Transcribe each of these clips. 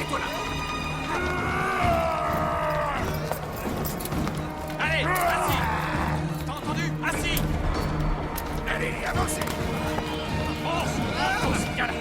toi là. Allez, assis. T'as entendu? Assis. Allez, avancez. On se calme.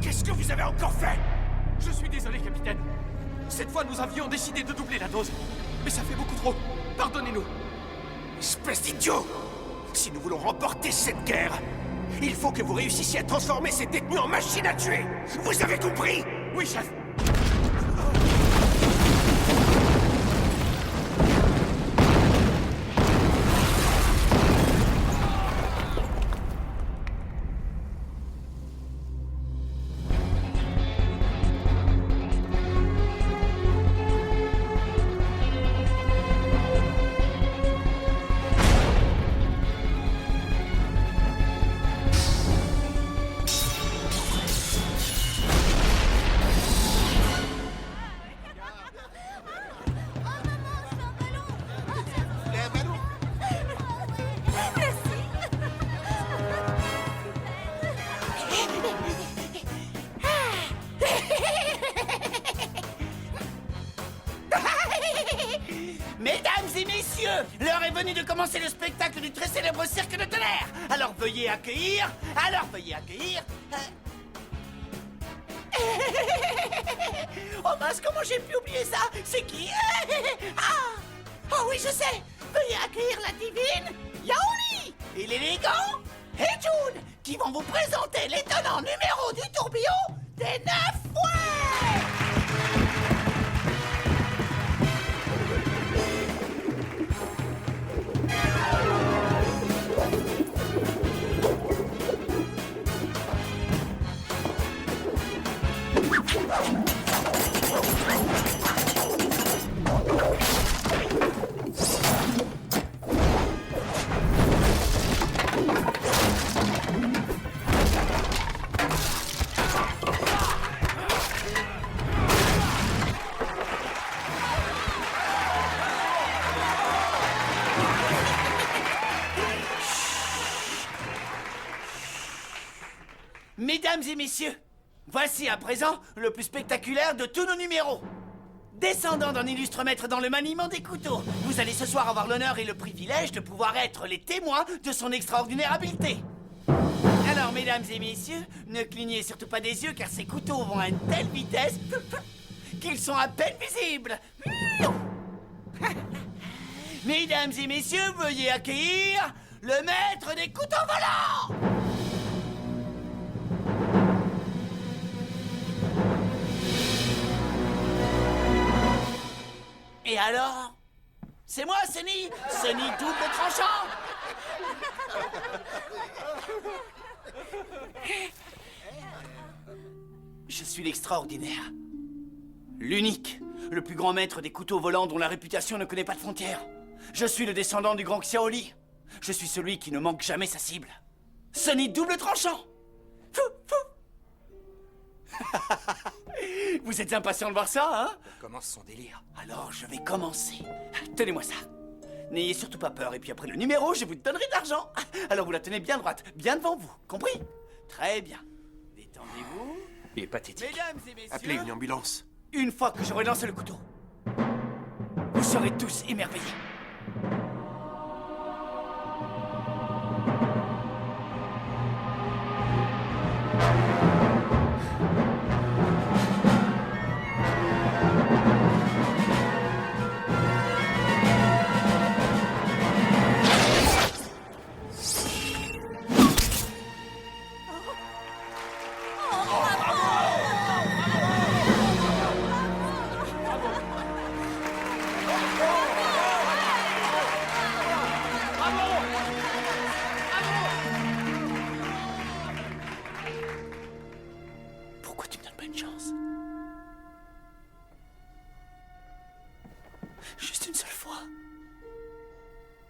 Qu'est-ce que vous avez encore fait? Je suis désolé, capitaine. Cette fois, nous avions décidé de doubler la dose. Mais ça fait beaucoup trop. Pardonnez-nous. Espèce d'idiot! Si nous voulons remporter cette guerre, il faut que vous réussissiez à transformer ces détenus en machines à tuer. Vous avez compris? Oui, chef. Mesdames et messieurs, l'heure est venue de commencer le spectacle du très célèbre cirque de tonnerre. Alors veuillez accueillir... Oh mince, comment j'ai pu oublier ça? C'est qui? Oh oui, je sais. Veuillez accueillir la divine Yaoli et l'élégant Hejun, qui vont vous présenter l'étonnant numéro du tourbillon des 9 fouets. Mesdames et messieurs, voici à présent le plus spectaculaire de tous nos numéros. Descendant d'un illustre maître dans le maniement des couteaux, vous allez ce soir avoir l'honneur et le privilège de pouvoir être les témoins de son extraordinaire habileté. Alors, mesdames et messieurs, ne clignez surtout pas des yeux car ces couteaux vont à une telle vitesse qu'ils sont à peine visibles. Mesdames et messieurs, veuillez accueillir le maître des couteaux volants. Et alors? C'est moi, Sunny double tranchant. Je suis l'extraordinaire. L'unique. Le plus grand maître des couteaux volants dont la réputation ne connaît pas de frontières. Je suis le descendant du grand Xiaoli. Je suis celui qui ne manque jamais sa cible. Sunny double tranchant. Fou, fou. Vous êtes impatient de voir ça, hein? Commence son délire. Alors, je vais commencer. Tenez-moi ça. N'ayez surtout pas peur, et puis après le numéro, je vous donnerai de l'argent. Alors vous la tenez bien droite, bien devant vous, compris? Très bien. Détendez-vous. Il est pathétique. Mesdames et messieurs... Appelez une ambulance. Une fois que j'aurai lancé le couteau, vous serez tous émerveillés.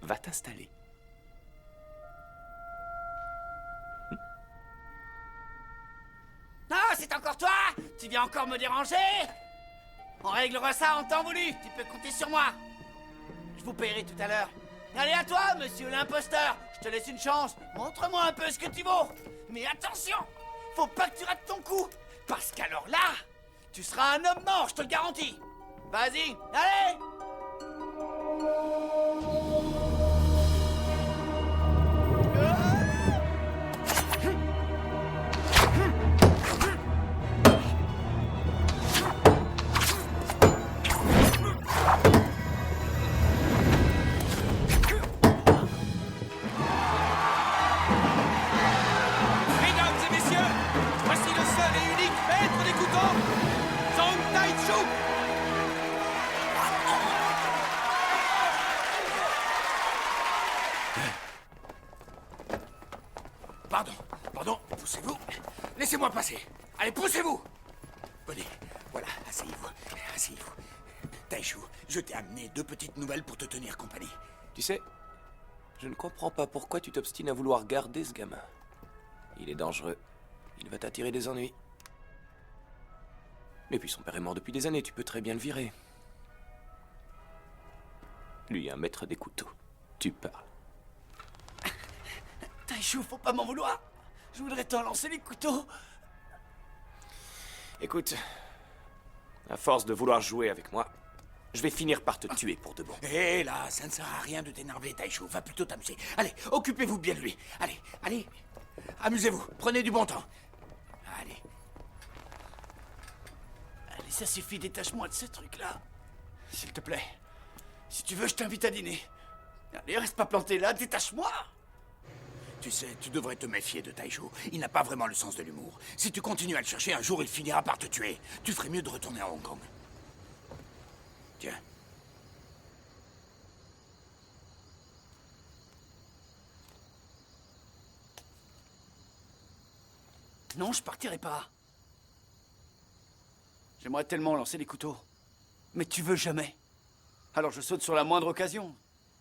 Va t'installer. Ah, c'est encore toi? Tu viens encore me déranger? On réglera ça en temps voulu. Tu peux compter sur moi. Je vous paierai tout à l'heure. Allez, à toi, monsieur l'imposteur. Je te laisse une chance. Montre-moi un peu ce que tu vaux. Mais attention, faut pas que tu rates ton coup. Parce qu'alors là, tu seras un homme mort, je te le garantis. Vas-y, allez! Mesdames et messieurs, voici le seul et unique maître des couteaux, Zhong Taichu. Pardon, poussez-vous. Laissez-moi passer. Allez, poussez-vous. Venez, voilà, asseyez-vous. Taichu, je t'ai amené 2 petites nouvelles pour te tenir compagnie. Tu sais, je ne comprends pas pourquoi tu t'obstines à vouloir garder ce gamin. Il est dangereux. Il va t'attirer des ennuis. Et puis son père est mort depuis des années, tu peux très bien le virer. Lui, un maître des couteaux. Tu parles. Taichu, faut pas m'en vouloir. Je voudrais t'en lancer les couteaux. Écoute, à force de vouloir jouer avec moi, je vais finir par te tuer pour de bon. Hé, là, ça ne sert à rien de t'énerver, Taichu. Va plutôt t'amuser. Allez, occupez-vous bien de lui. Allez. Amusez-vous. Prenez du bon temps. Allez. Allez, ça suffit, détache-moi de ce truc-là. S'il te plaît. Si tu veux, je t'invite à dîner. Allez, reste pas planté là, détache-moi. Tu sais, tu devrais te méfier de Taichu. Il n'a pas vraiment le sens de l'humour. Si tu continues à le chercher, un jour, il finira par te tuer. Tu ferais mieux de retourner à Hong Kong. Tiens. Non, je partirai pas. J'aimerais tellement lancer les couteaux. Mais tu veux jamais. Alors je saute sur la moindre occasion.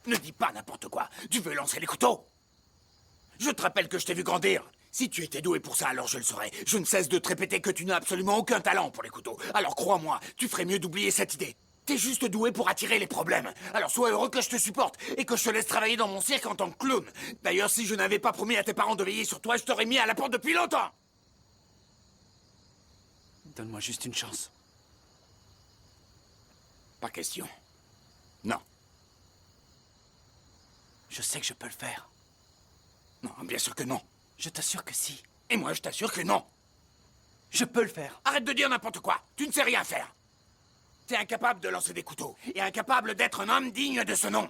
Ne dis pas n'importe quoi. Tu veux lancer les couteaux? Je te rappelle que je t'ai vu grandir. Si tu étais doué pour ça, alors je le saurais. Je ne cesse de te répéter que tu n'as absolument aucun talent pour les couteaux. Alors crois-moi, tu ferais mieux d'oublier cette idée. T'es juste doué pour attirer les problèmes. Alors sois heureux que je te supporte et que je te laisse travailler dans mon cirque en tant que clown. D'ailleurs, si je n'avais pas promis à tes parents de veiller sur toi, je t'aurais mis à la porte depuis longtemps. Donne-moi juste une chance. Pas question. Non. Je sais que je peux le faire. Non, bien sûr que non. Je t'assure que si. Et moi, je t'assure que non. Je peux le faire. Arrête de dire n'importe quoi. Tu ne sais rien faire. T'es incapable de lancer des couteaux. Et incapable d'être un homme digne de ce nom.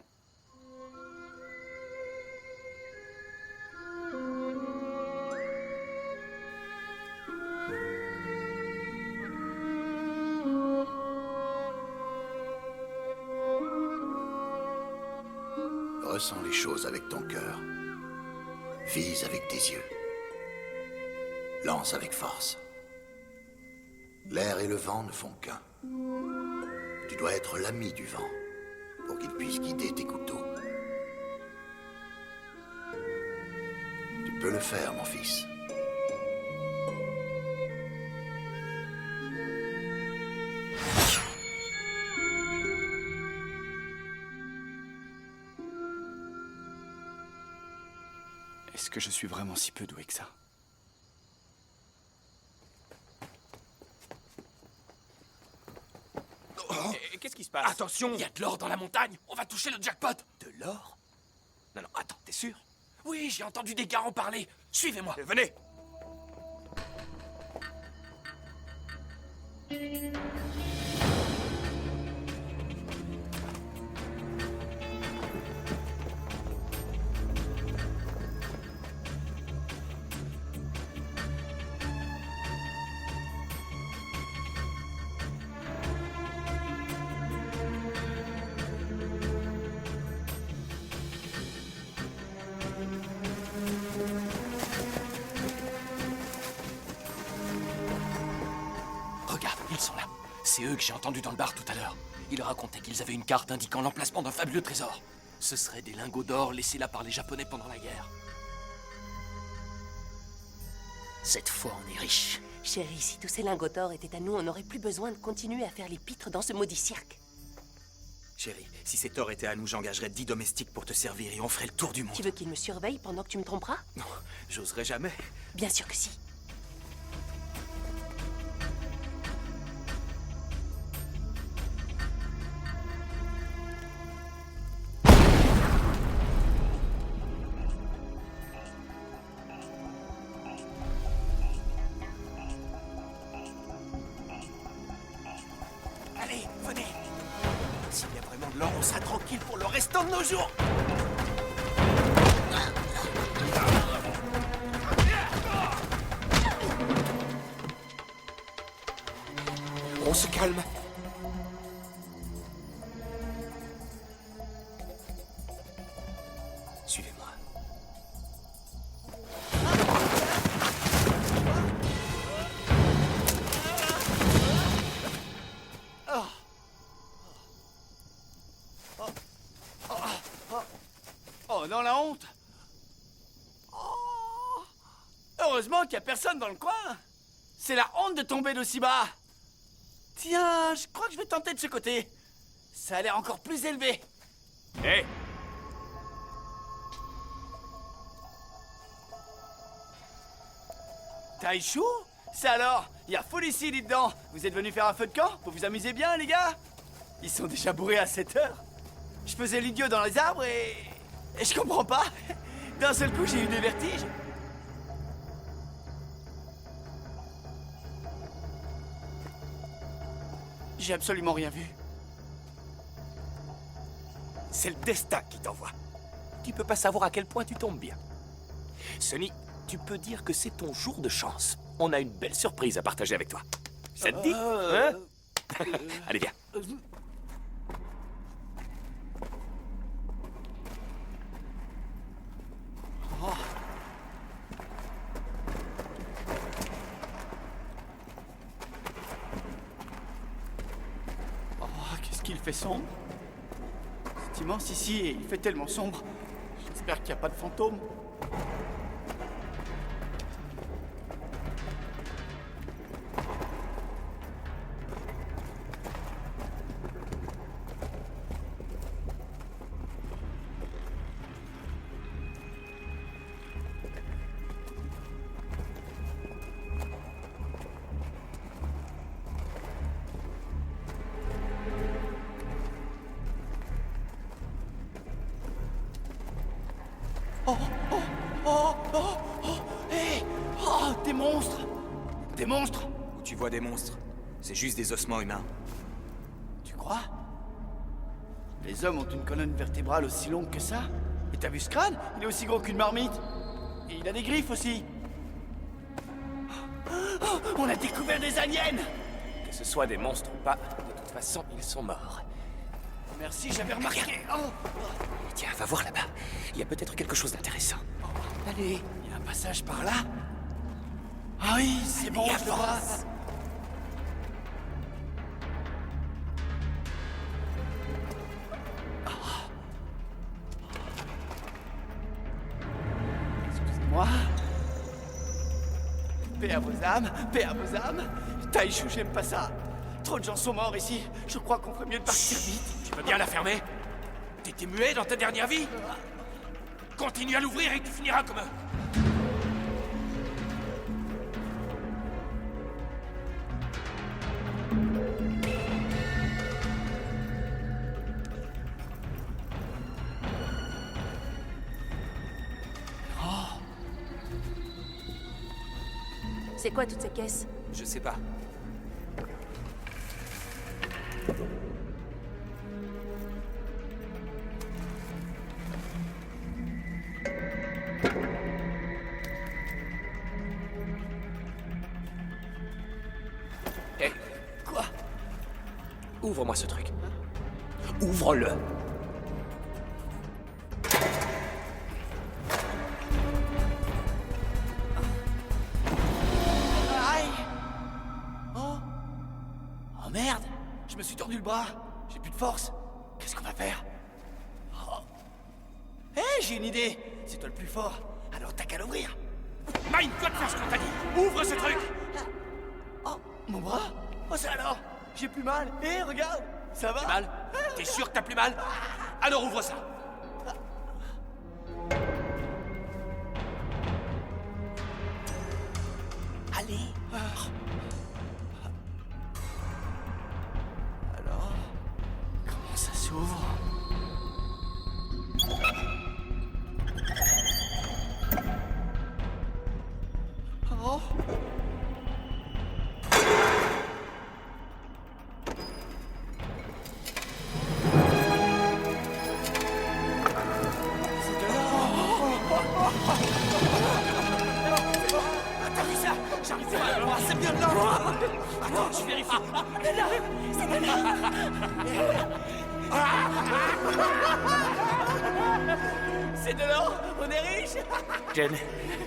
Ressens les choses avec ton cœur. Vise avec tes yeux. Lance avec force. L'air et le vent ne font qu'un. Tu dois être l'ami du vent pour qu'il puisse guider tes couteaux. Tu peux le faire, mon fils. Est-ce que je suis vraiment si peu doué que ça? Qu'est-ce qui se passe? Attention, il y a de l'or dans la montagne. On va toucher le jackpot. De l'or? Non, attends, t'es sûr? Oui, j'ai entendu des gars en parler. Suivez-moi. Venez! Regarde, ils sont là. C'est eux que j'ai entendus dans le bar tout à l'heure. Ils racontaient qu'ils avaient une carte indiquant l'emplacement d'un fabuleux trésor. Ce seraient des lingots d'or laissés là par les Japonais pendant la guerre. Cette fois, on est riche. Chérie, si tous ces lingots d'or étaient à nous, on n'aurait plus besoin de continuer à faire les pitres dans ce maudit cirque. Chérie, si cet or était à nous, j'engagerais 10 domestiques pour te servir et on ferait le tour du monde. Tu veux qu'ils me surveillent pendant que tu me tromperas? Non, j'oserais jamais. Bien sûr que si. Allez, venez. S'il y a vraiment de l'or, on sera tranquille pour le restant de nos jours. On se calme. Suivez-moi. Oh non, la honte. Oh. Heureusement qu'il n'y a personne dans le coin. C'est la honte de tomber d'aussi bas. Tiens, je crois que je vais tenter de ce côté. Ça a l'air encore plus élevé. Hé, Taïchou? C'est alors? Il y a foule ici, dites donc. Vous êtes venus faire un feu de camp? Vous vous amusez bien, les gars? Ils sont déjà bourrés à 7 heures. Je faisais l'idiot dans les arbres et je comprends pas. D'un seul coup, j'ai eu des vertiges. J'ai absolument rien vu. C'est le destin qui t'envoie. Tu peux pas savoir à quel point tu tombes bien. Sonny, tu peux dire que c'est ton jour de chance. On a une belle surprise à partager avec toi. Ça te dit hein? Allez, viens. Oh, qu'est-ce qu'il fait sombre. C'est immense ici et il fait tellement sombre. J'espère qu'il n'y a pas de fantômes. Hé! Oh, des monstres! Des monstres! Où tu vois des monstres, c'est juste des ossements humains. Tu crois? Les hommes ont une colonne vertébrale aussi longue que ça? Et t'as vu ce crâne? Il est aussi gros qu'une marmite. Et il a des griffes aussi. Oh, on a découvert des aliens! Que ce soit des monstres ou pas, de toute façon, ils sont morts. Merci, j'avais remarqué. Oh, Tiens, va voir là-bas. Il y a peut-être quelque chose d'intéressant. allez, il y a un passage par là. Ah oui, c'est bon, je le vois. Excusez-moi. Paix à vos âmes, paix à vos âmes. Taïchou, j'aime pas ça. Trop de gens sont morts ici. Je crois qu'on ferait mieux de partir vite. tu peux bien la fermer? T'étais muet dans ta dernière vie? Continue à l'ouvrir et tu finiras comme eux. C'est quoi toutes ces caisses? Je sais pas. Hé, Quoi? ouvre-moi ce truc. Ouvre-le. Aïe! Oh! Oh merde! Je me suis tordu le bras. J'ai plus de force. Qu'est-ce qu'on va faire? Oh, j'ai une idée. C'est toi le plus fort, alors t'as qu'à l'ouvrir. Mine, dois te faire ce qu'on t'a dit. Ouvre ce truc. Oh, mon bras? Oh, ça alors? J'ai plus mal. Hé, regarde, ça va? Mal? T'es sûr que t'as plus mal? Alors ouvre ça. Allez. Alors, comment ça s'ouvre? Oh. C'est de l'or. T'as vu ça? J'arrive pas à le voir, c'est bien de l'or. Attends, je vérifie. C'est de l'or, on est riche. Jen,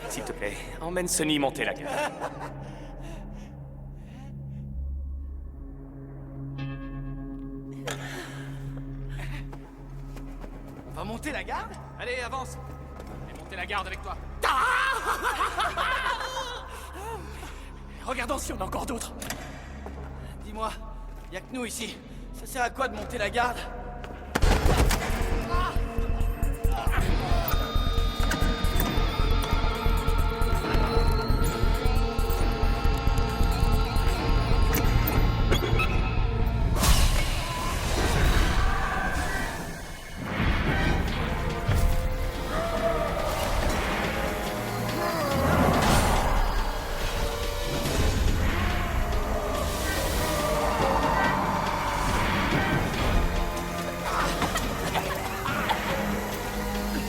s'il te plaît, emmène Sonny monter la garde. On va monter la garde? Allez, avance. Et montez la garde avec toi. Regardons si on a encore d'autres. Dis-moi, y a que nous ici. Ça sert à quoi de monter la garde?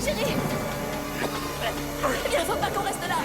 Chérie! Eh bien, faut pas qu'on reste là!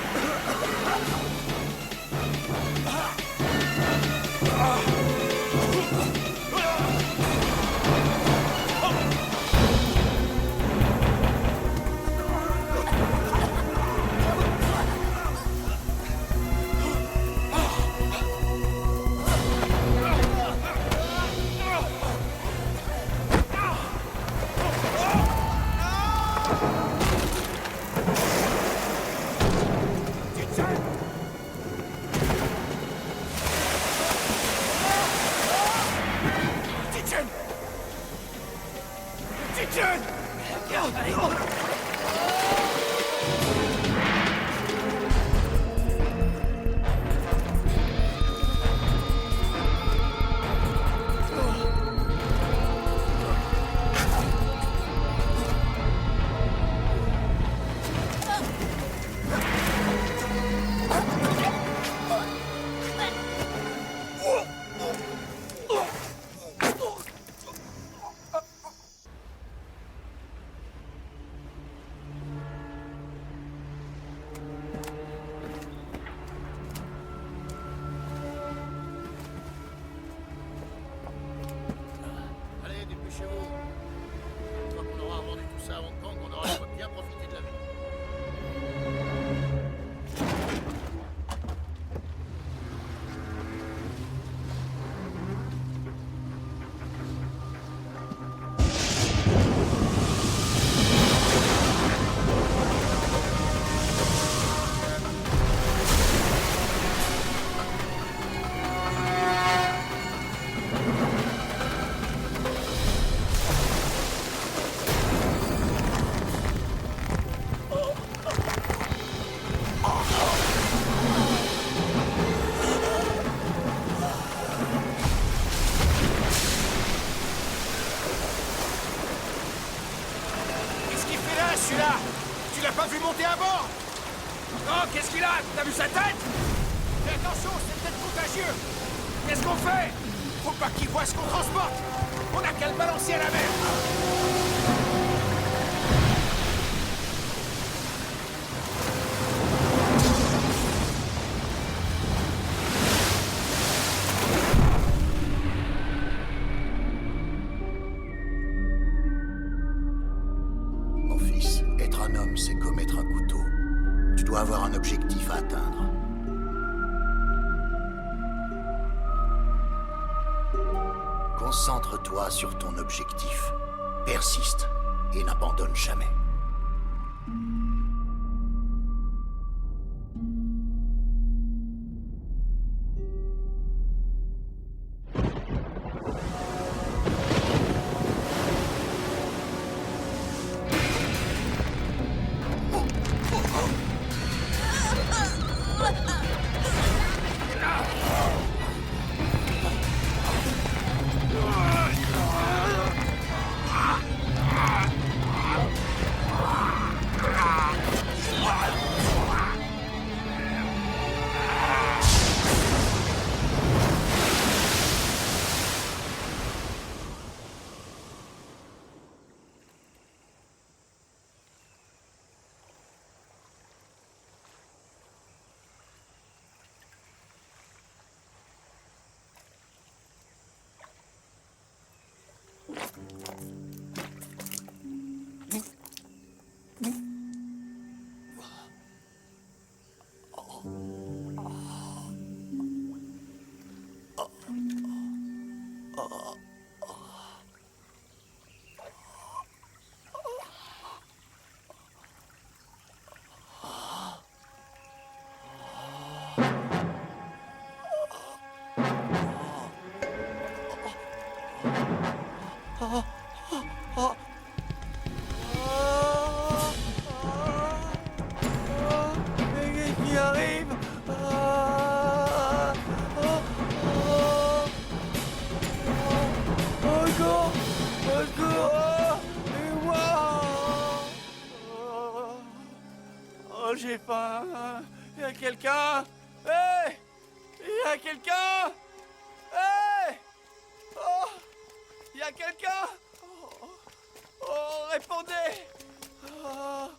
Allez, dépêchez-vous. Une fois qu'on aura vendu tout ça à Hong Kong, on aura bien profité de la vie. Qu'est-ce qu'il fait là, celui-là? Tu l'as pas vu monter à bord? Oh, qu'est-ce qu'il a? T'as vu sa tête? Fais attention, c'est peut-être contagieux. Qu'est-ce qu'on fait? Faut pas qu'il voit ce qu'on transporte. On a qu'à le balancer à la mer. Mon fils, être un homme, c'est comme être un couteau. Tu dois avoir un objectif à atteindre. Concentre-toi sur ton objectif. Persiste et n'abandonne jamais. j'ai faim. Y a quelqu'un? Hé! Y a quelqu'un? Hé! Oh! Y a quelqu'un? Oh, répondez! Oh,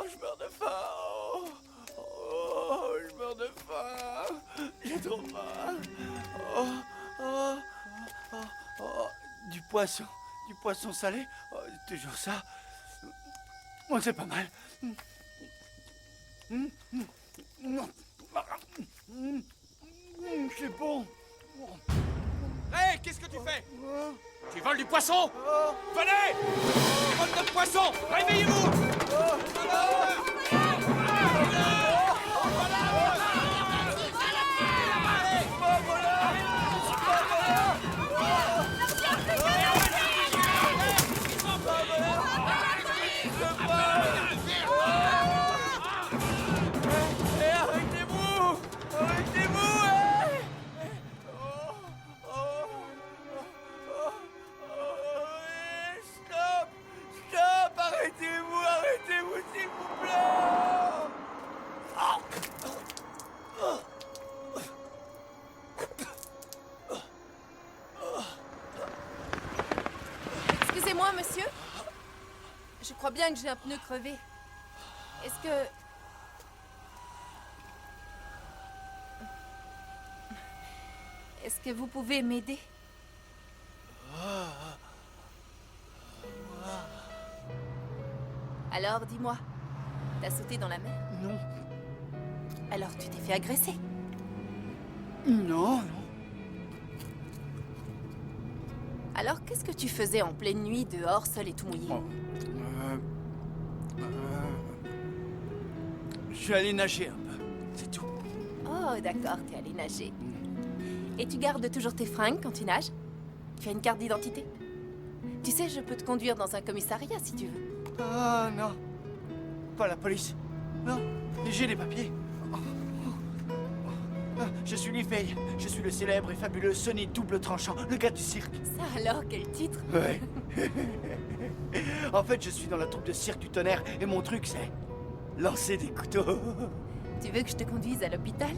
je meurs de faim. Oh, je meurs de faim. J'ai trop faim. Du poisson salé. Oh, toujours ça. Oh, c'est pas mal. C'est bon. Hé, qu'est-ce que tu fais? Tu voles du poisson? Venez! Vole notre poisson! Réveillez-vous! Hé, arrêtez-vous! Arrêtez-vous! Hé! Stop! Stop! Arrêtez-vous! Arrêtez-vous, s'il vous plaît! Excusez-moi, monsieur. Je crois bien que j'ai un pneu crevé. Est-ce que... Est-ce que vous pouvez m'aider? Alors, dis-moi, t'as sauté dans la mer? Non, Alors tu t'es fait agresser? non. Alors qu'est-ce que tu faisais en pleine nuit, dehors, seul et tout mouillé? Je suis allé nager un peu, c'est tout. Oh, d'accord, t'es allé nager. Et tu gardes toujours tes fringues quand tu nages? Tu as une carte d'identité? Tu sais, je peux te conduire dans un commissariat si tu veux. Ah non, pas la police. Non, j'ai les papiers. Je suis Lee Fay. Je suis le célèbre et fabuleux Sonny Double Tranchant, le gars du cirque. Ça alors, quel titre? Ouais. En fait, je suis dans la troupe de cirque du tonnerre et mon truc, c'est lancer des couteaux. Tu veux que je te conduise à l'hôpital?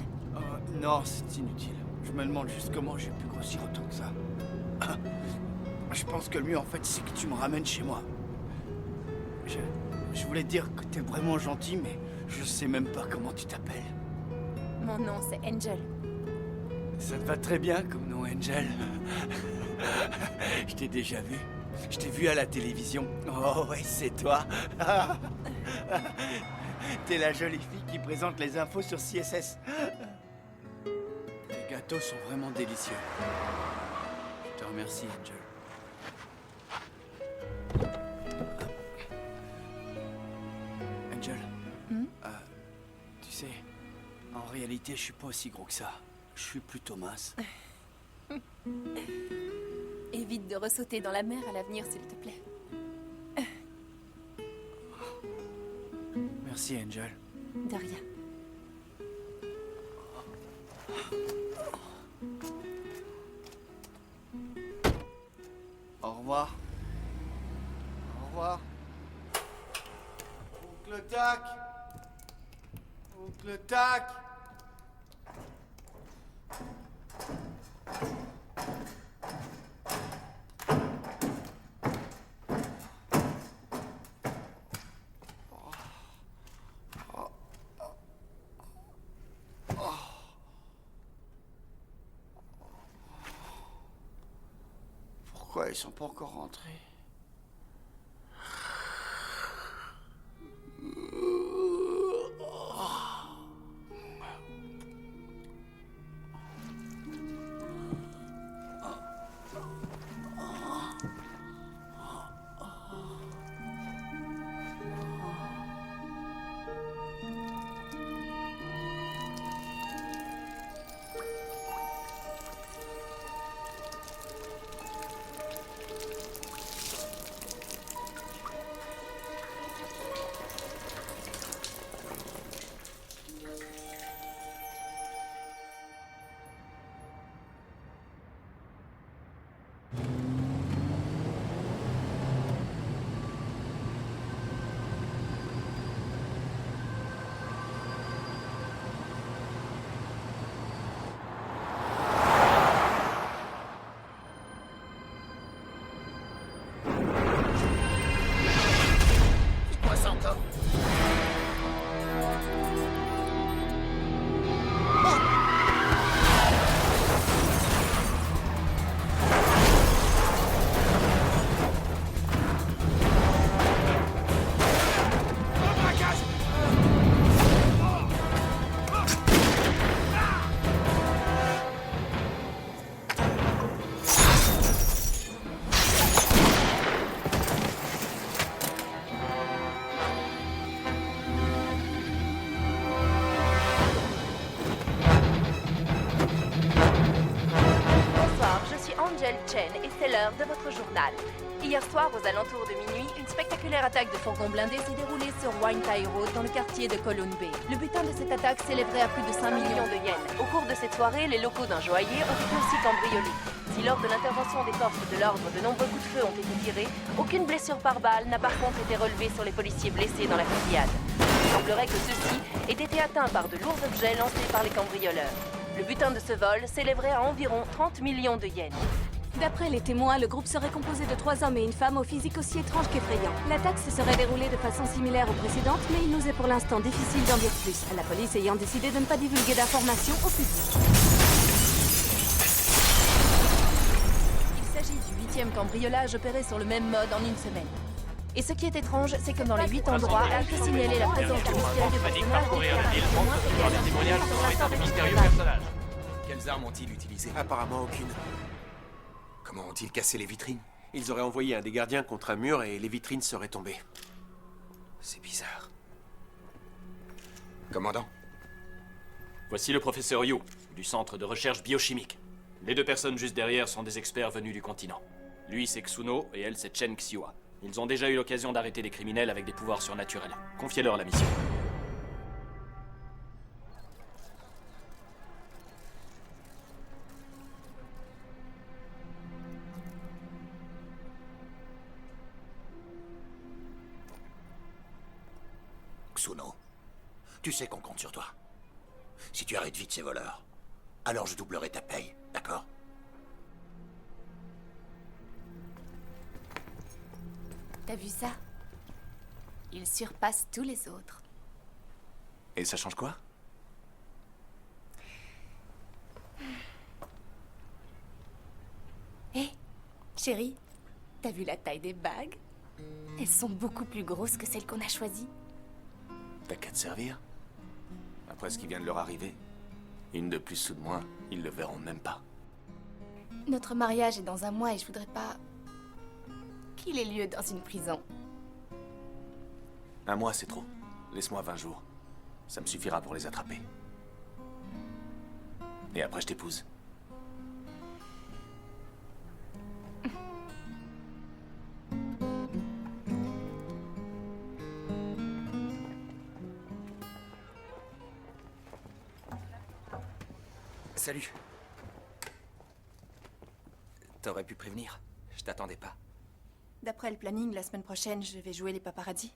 Non, c'est inutile. Je me demande juste comment j'ai pu grossir autant que ça. Je pense que le mieux, en fait, c'est que tu me ramènes chez moi. Je voulais te dire que t'es vraiment gentil, mais je sais même pas comment tu t'appelles. Mon nom, c'est Angel. Ça te va très bien comme nom, Angel. Je t'ai déjà vu. Je t'ai vu à la télévision. Oh ouais, c'est toi. T'es la jolie fille qui présente les infos sur CSS. Les gâteaux sont vraiment délicieux. Je te remercie, Angel. Angel. Tu sais, en réalité, je suis pas aussi gros que ça. Je suis plutôt mince. Évite de ressauter dans la mer à l'avenir, s'il te plaît. Merci, Angel. De rien. Au revoir. Au revoir. Oncle Tac. Oncle Tac. Pourquoi ils sont pas encore rentrés? ça encore? Bonsoir, je suis Angel Chen et c'est l'heure de votre journal. Hier soir, aux alentours de minuit, une spectaculaire attaque de fourgons blindés s'est déroulée sur Wine Thai Road dans le quartier de Kowloon Bay. Le butin de cette attaque s'élèverait à plus de 5 millions de yens. Au cours de cette soirée, les locaux d'un joaillier ont été aussi cambriolés. Si lors de l'intervention des forces de l'ordre, de nombreux coups de feu ont été tirés, aucune blessure par balle n'a par contre été relevée sur les policiers blessés dans la fusillade. Il semblerait que ceux-ci aient été atteints par de lourds objets lancés par les cambrioleurs. Le butin de ce vol s'élèverait à environ 30 millions de yens. D'après les témoins, le groupe serait composé de 3 hommes et une femme au physique aussi étrange qu'effrayant. L'attaque se serait déroulée de façon similaire aux précédentes, mais il nous est pour l'instant difficile d'en dire plus, la police ayant décidé de ne pas divulguer d'informations au public. Il s'agit du 8e cambriolage opéré sur le même mode en une semaine. Et ce qui est étrange, c'est que dans les 8 endroits a été signalé la présence de mystérieux personnages Quelles armes ont-ils utilisées? Apparemment aucune. Comment ont-ils cassé les vitrines? Ils auraient envoyé un des gardiens contre un mur et les vitrines seraient tombées. C'est bizarre. Commandant? Voici le professeur Yu, du centre de recherche biochimique. Les deux personnes juste derrière sont des experts venus du continent. Lui, c'est Xuno et elle, c'est Chen Xiua. Ils ont déjà eu l'occasion d'arrêter des criminels avec des pouvoirs surnaturels. Confiez-leur la mission. Xuno, tu sais qu'on compte sur toi. Si tu arrêtes vite ces voleurs, alors je doublerai ta paye, d'accord? T'as vu ça? Il surpasse tous les autres. Et ça change quoi? Hé, chérie, t'as vu la taille des bagues? Elles sont beaucoup plus grosses que celles qu'on a choisies. T'as qu'à te servir. Après ce qui vient de leur arriver, une de plus ou de moins, ils le verront même pas. Notre mariage est dans un mois et je voudrais pas qu'il ait lieu dans une prison. Un mois, c'est trop. Laisse-moi 20 jours. Ça me suffira pour les attraper. Et après, je t'épouse. Salut. T'aurais pu prévenir. Je t'attendais pas. D'après le planning, la semaine prochaine, je vais jouer les paparazzis.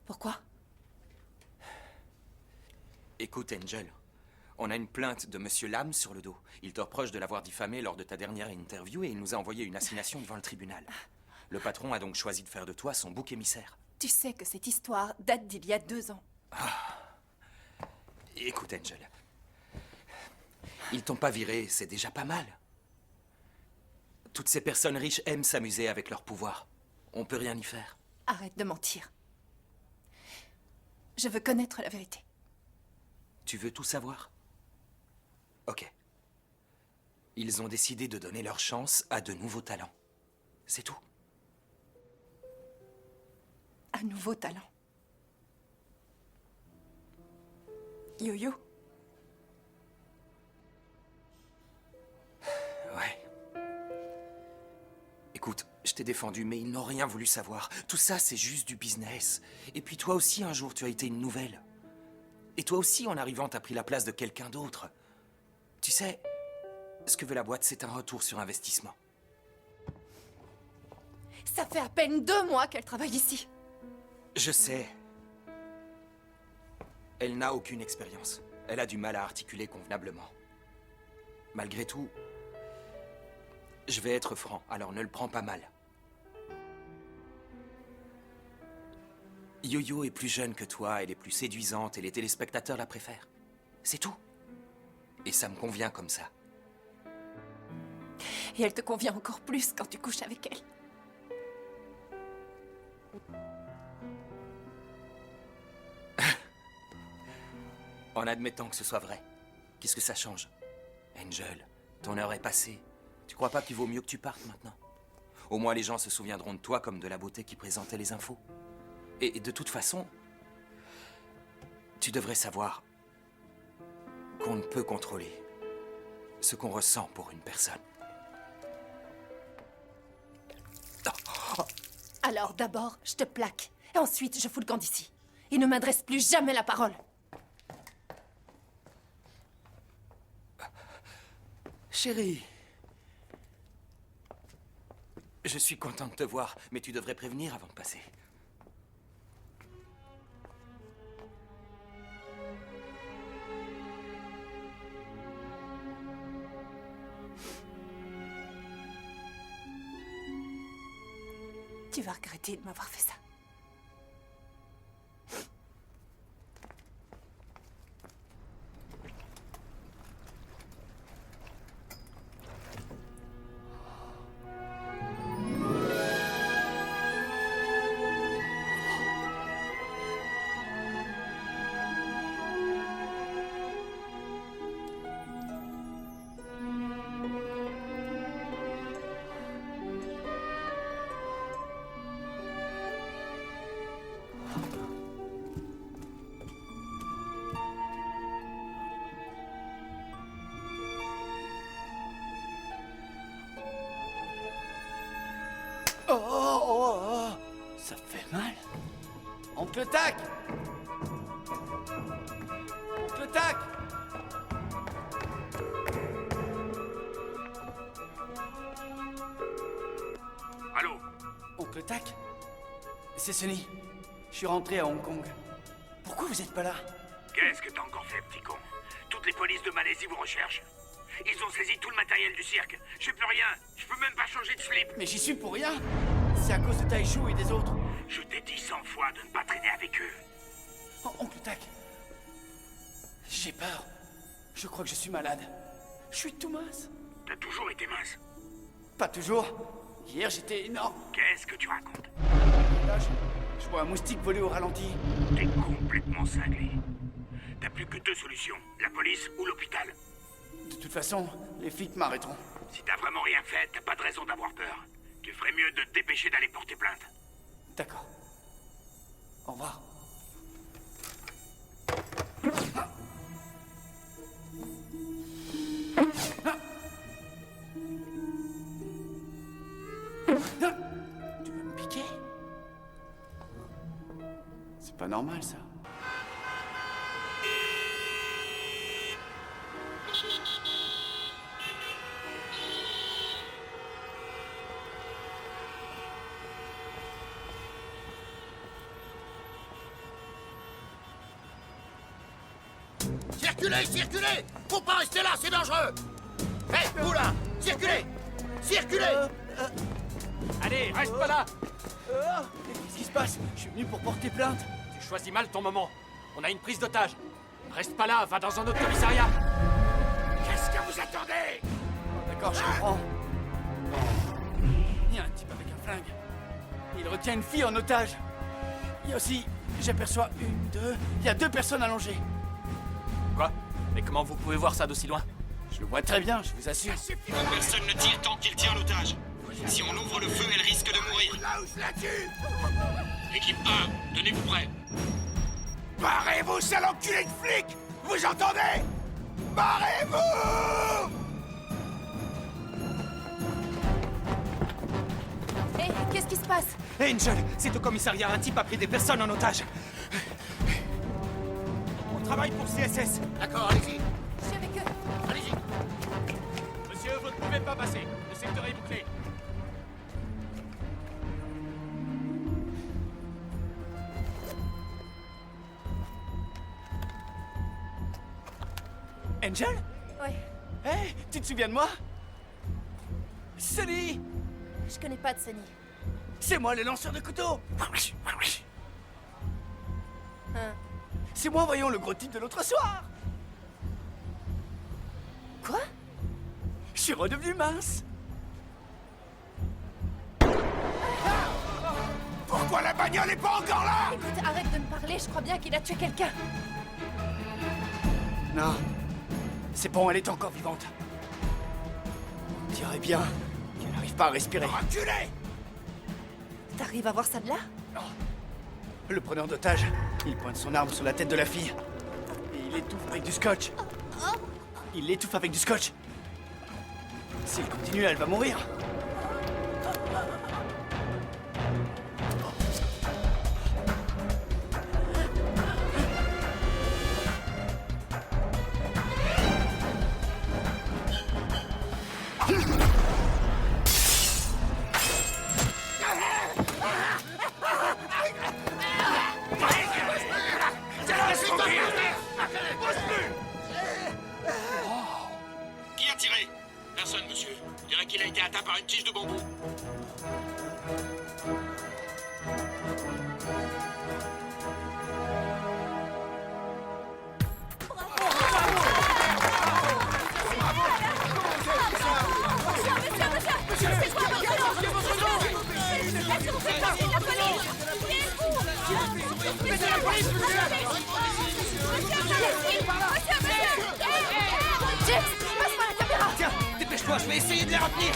Pourquoi? Écoute, Angel. On a une plainte de Monsieur Lam sur le dos. Il te reproche de l'avoir diffamé lors de ta dernière interview et il nous a envoyé une assignation devant le tribunal. Le patron a donc choisi de faire de toi son bouc émissaire. Tu sais que cette histoire date d'il y a 2 ans. Écoute, Angel. Ils t'ont pas viré, c'est déjà pas mal. Toutes ces personnes riches aiment s'amuser avec leur pouvoir. On peut rien y faire. Arrête de mentir. Je veux connaître la vérité. Tu veux tout savoir? Ok. Ils ont décidé de donner leur chance à de nouveaux talents. C'est tout. Un nouveau talent. Yo-yo. Ouais. Écoute, je t'ai défendu, mais ils n'ont rien voulu savoir. Tout ça, c'est juste du business. Et puis toi aussi, un jour, tu as été une nouvelle. Et toi aussi, en arrivant, t'as pris la place de quelqu'un d'autre. Tu sais, ce que veut la boîte, c'est un retour sur investissement. Ça fait à peine 2 mois qu'elle travaille ici. Je sais. Elle n'a aucune expérience. Elle a du mal à articuler convenablement. Malgré tout, je vais être franc, alors ne le prends pas mal. Yo-Yo est plus jeune que toi, elle est plus séduisante et les téléspectateurs la préfèrent. C'est tout. Et ça me convient comme ça. Et elle te convient encore plus quand tu couches avec elle. En admettant que ce soit vrai, qu'est-ce que ça change? Angel, ton heure est passée. Tu crois pas qu'il vaut mieux que tu partes maintenant? Au moins les gens se souviendront de toi comme de la beauté qui présentait les infos. Et de toute façon, tu devrais savoir qu'on ne peut contrôler ce qu'on ressent pour une personne. Alors d'abord, je te plaque. Et ensuite, je fous le camp d'ici. Et ne m'adresse plus jamais la parole. Chérie, je suis content de te voir, mais tu devrais prévenir avant de passer. Tu vas regretter de m'avoir fait ça. Ça fait mal. Oncle Tac! Oncle Tac! Allô? Oncle Tac? C'est Sunny. Je suis rentré à Hong Kong. Pourquoi vous êtes pas là? Qu'est-ce que t'as encore fait, petit con? Toutes les polices de Malaisie vous recherchent. Ils ont saisi tout le matériel du cirque. Je fais plus rien. Je peux même pas changer de slip. Mais j'y suis pour rien. C'est à cause de Taishu et des autres. Je t'ai dit 100 fois de ne pas traîner avec eux. Oh, Oncle Tac. J'ai peur. Je crois que je suis malade. Je suis tout mince. T'as toujours été mince. Pas toujours. Hier, j'étais énorme. Qu'est-ce que tu racontes? Là, je vois un moustique voler au ralenti. T'es complètement cinglé. T'as plus que deux solutions. La police ou l'hôpital. De toute façon, les flics m'arrêteront. Si t'as vraiment rien fait, t'as pas de raison d'avoir peur. Tu ferais mieux de te dépêcher d'aller porter plainte. D'accord. Au revoir. Tu veux me piquer? C'est pas normal, ça. Circulez, circulez! Faut pas rester là, c'est dangereux! Hé, vous là! Circulez! Circulez! Allez, reste pas là! Qu'est-ce qui se passe? Je suis venu pour porter plainte. Tu choisis mal ton moment. On a une prise d'otage. Reste pas là, va dans un autre commissariat. Qu'est-ce que vous attendez? D'accord, je comprends. Il y a un type avec un flingue. Il retient une fille en otage. Il y a aussi, j'aperçois il y a deux personnes allongées. Quoi? Mais comment vous pouvez voir ça d'aussi loin? Je le vois très bien, je vous assure. Personne ne tire tant qu'il tient l'otage. Si on ouvre le feu, elle risque de mourir. Là où je la tue! Équipe 1, tenez-vous prêts. Barrez-vous, sale enculé de flic! Vous entendez? Barrez-vous! Hé, qu'est-ce qui se passe? Angel, c'est au commissariat, un type a pris des personnes en otage. On travaille pour CSS. D'accord, allez-y. Je suis avec eux. Allez-y. Monsieur, vous ne pouvez pas passer. Le secteur est bouclé. Angel? Ouais, Hé, tu te souviens de moi? Sunny! je connais pas de Sunny. C'est moi le lanceur de couteau! C'est moi, voyons, le gros type de l'autre soir. Quoi? Je suis redevenu mince. Pourquoi la bagnole est pas encore là? Écoute, arrête de me parler, je crois bien qu'il a tué quelqu'un. Non. C'est bon, elle est encore vivante. On dirait bien qu'elle n'arrive pas à respirer. Enculé! T'arrives à voir ça de là? Le preneur d'otage, il pointe son arme sur la tête de la fille. Et il l'étouffe avec du scotch. Il l'étouffe avec du scotch. S'il continue, elle va mourir. Qui a tiré? Personne, monsieur. On dirait qu'il a été atteint par une tige de bambou. Tiens, dépêche-toi, je vais essayer de les retenir.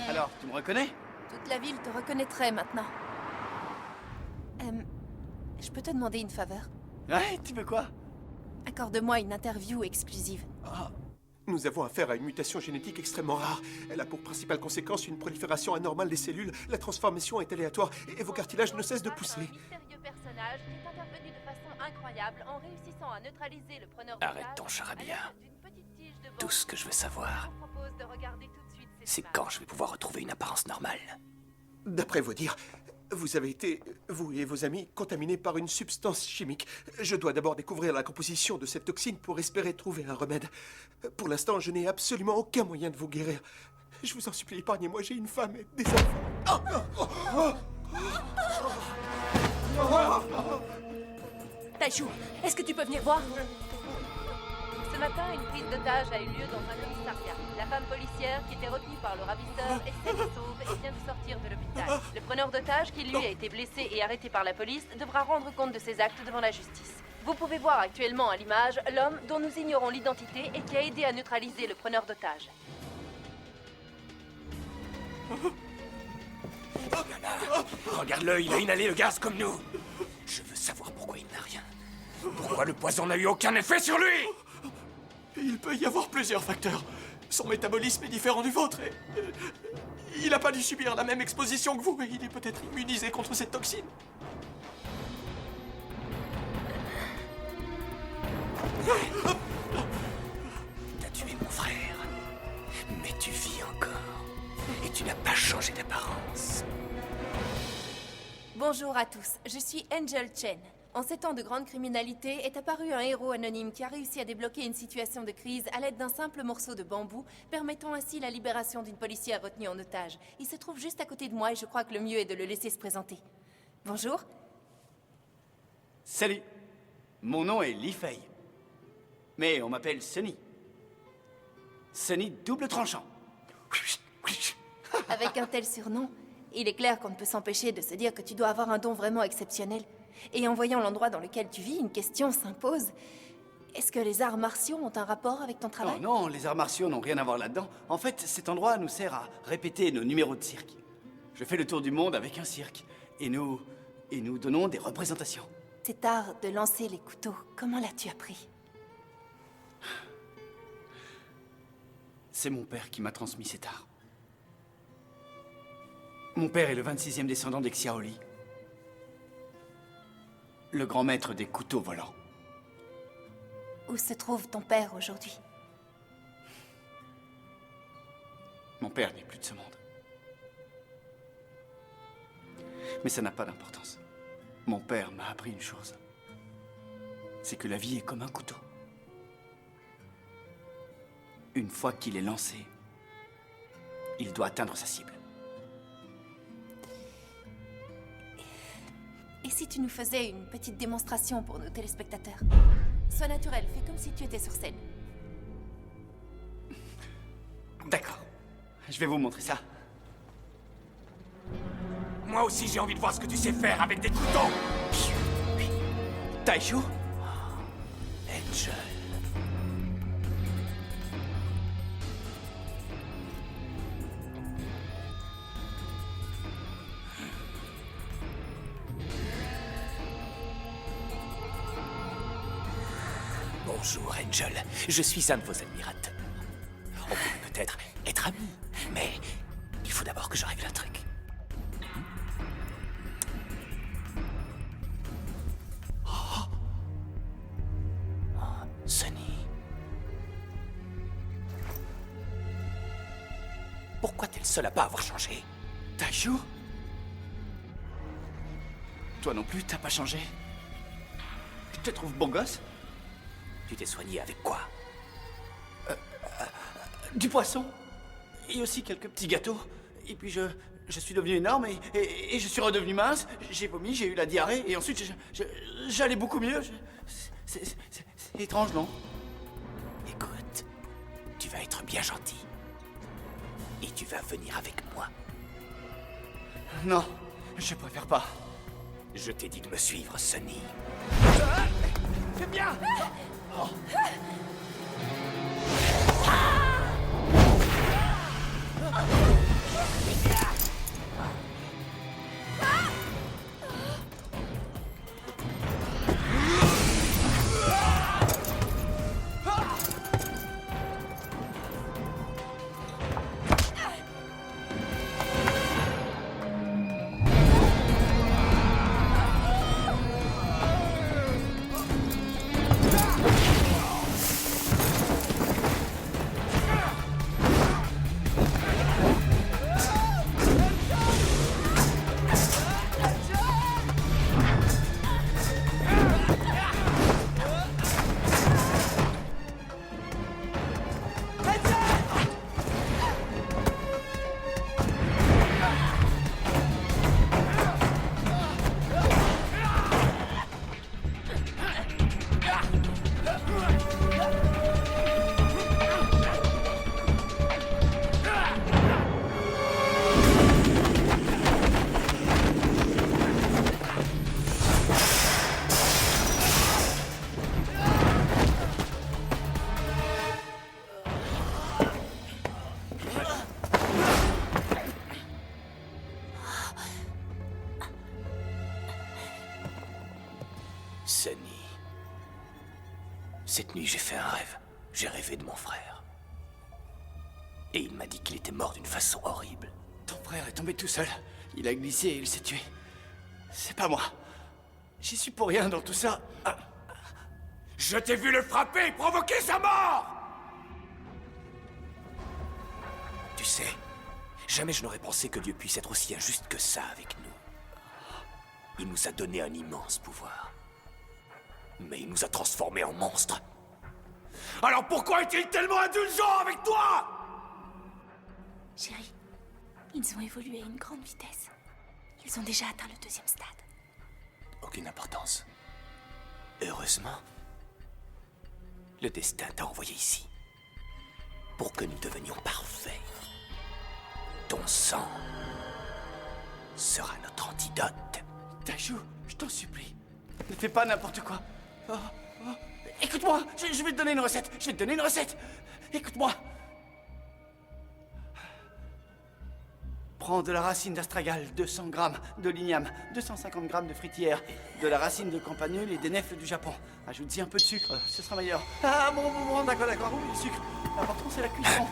Alors, tu me reconnais? Toute la ville te reconnaîtrait maintenant. Je peux te demander une faveur? Ouais, tu veux quoi? Accorde-moi une interview exclusive. Nous avons affaire à une mutation génétique extrêmement rare. Elle a pour principale conséquence une prolifération anormale des cellules. La transformation est aléatoire et vos cartilages ne cessent de pousser. Un mystérieux personnage qui est intervenu de façon incroyable en réussissant à neutraliser le preneur Arrête d'otage ton charabia. à l'aide d'une petite tige de bambou. Tout ce que je veux savoir, Je vous propose de regarder tout de suite ces c'est images. quand je vais pouvoir retrouver une apparence normale. D'après vos dires, vous avez été, vous et vos amis, contaminés par une substance chimique. Je dois d'abord découvrir la composition de cette toxine pour espérer trouver un remède. Pour l'instant, je n'ai absolument aucun moyen de vous guérir. Je vous en supplie, épargnez-moi, j'ai une femme et des enfants. Taïchou, est-ce que tu peux venir voir? Ce matin, une prise d'otage a eu lieu dans un commissariat. La femme policière, qui était retenue par le ravisseur, est saine et sauve et vient de sortir de l'hôpital. Le preneur d'otage, qui lui a été blessé et arrêté par la police, devra rendre compte de ses actes devant la justice. Vous pouvez voir actuellement à l'image l'homme dont nous ignorons l'identité et qui a aidé à neutraliser le preneur d'otage. Regarde-le, il a inhalé le gaz comme nous. Je veux savoir pourquoi il n'a rien. Pourquoi le poison n'a eu aucun effet sur lui? Il peut y avoir plusieurs facteurs. Son métabolisme est différent du vôtre et... il n'a pas dû subir la même exposition que vous et il est peut-être immunisé contre cette toxine. T'as tué mon frère, mais tu vis encore. Et tu n'as pas changé d'apparence. Bonjour à tous, je suis Angel Chen. En 7 ans de grande criminalité, est apparu un héros anonyme qui a réussi à débloquer une situation de crise à l'aide d'un simple morceau de bambou, permettant ainsi la libération d'une policière retenue en otage. Il se trouve juste à côté de moi et je crois que le mieux est de le laisser se présenter. Bonjour. Salut. Mon nom est Li Fei. Mais on m'appelle Sunny. Sunny double tranchant. Avec un tel surnom, il est clair qu'on ne peut s'empêcher de se dire que tu dois avoir un don vraiment exceptionnel. Et en voyant l'endroit dans lequel tu vis, une question s'impose. Est-ce que les arts martiaux ont un rapport avec ton travail? Non, non, les arts martiaux n'ont rien à voir là-dedans. En fait, cet endroit nous sert à répéter nos numéros de cirque. Je fais le tour du monde avec un cirque. Et nous donnons des représentations. Cet art de lancer les couteaux, comment l'as-tu appris? C'est mon père qui m'a transmis cet art. Mon père est le 26e descendant des Xiaoli. Le grand maître des couteaux volants. Où se trouve ton père aujourd'hui? Mon père n'est plus de ce monde. Mais ça n'a pas d'importance. Mon père m'a appris une chose. C'est que la vie est comme un couteau. Une fois qu'il est lancé, il doit atteindre sa cible. Et si tu nous faisais une petite démonstration pour nos téléspectateurs? Sois naturel, fais comme si tu étais sur scène. D'accord. Je vais vous montrer ça. Moi aussi, j'ai envie de voir ce que tu sais faire avec des couteaux. Taishu? Angel. Bonjour, Angel. Je suis un de vos admirateurs. On peut peut-être être amis, mais il faut d'abord que je règle un truc. Sonny. Pourquoi t'es le seul à pas avoir changé? Taishu? Toi non plus, t'as pas changé. Je te trouve beau gosse. Tu t'es soigné avec quoi? Du poisson. Et aussi quelques petits gâteaux. Et puis je suis devenu énorme et je suis redevenu mince. J'ai vomi, j'ai eu la diarrhée et ensuite j'allais beaucoup mieux. C'est étrange, non? Écoute, tu vas être bien gentil. Et tu vas venir avec moi. Non, je préfère pas. Je t'ai dit de me suivre, Sonny. Fais bien! Sonny. Cette nuit, j'ai fait un rêve. J'ai rêvé de mon frère. Et il m'a dit qu'il était mort d'une façon horrible. Ton frère est tombé tout seul. Il a glissé et il s'est tué. C'est pas moi. J'y suis pour rien dans tout ça. Je t'ai vu le frapper et provoquer sa mort! Tu sais, jamais je n'aurais pensé que Dieu puisse être aussi injuste que ça avec nous. Il nous a donné un immense pouvoir. Mais il nous a transformés en monstres. Alors pourquoi est-il tellement indulgent avec toi? Chérie, ils ont évolué à une grande vitesse. Ils ont déjà atteint le 2e stade. Aucune importance. Heureusement, le destin t'a envoyé ici. Pour que nous devenions parfaits. Ton sang sera notre antidote. Taishu, je t'en supplie. Ne fais pas n'importe quoi. Écoute-moi, je vais te donner une recette. Je vais te donner une recette. Écoute-moi. Prends de la racine d'astragale, 200 grammes, de l'igname, 250 grammes de fruitière, de la racine de campanule et des nèfles du Japon. Ajoute-y un peu de sucre, ce sera meilleur. Ah bon, d'accord, oui, le sucre. L'important c'est la cuisson.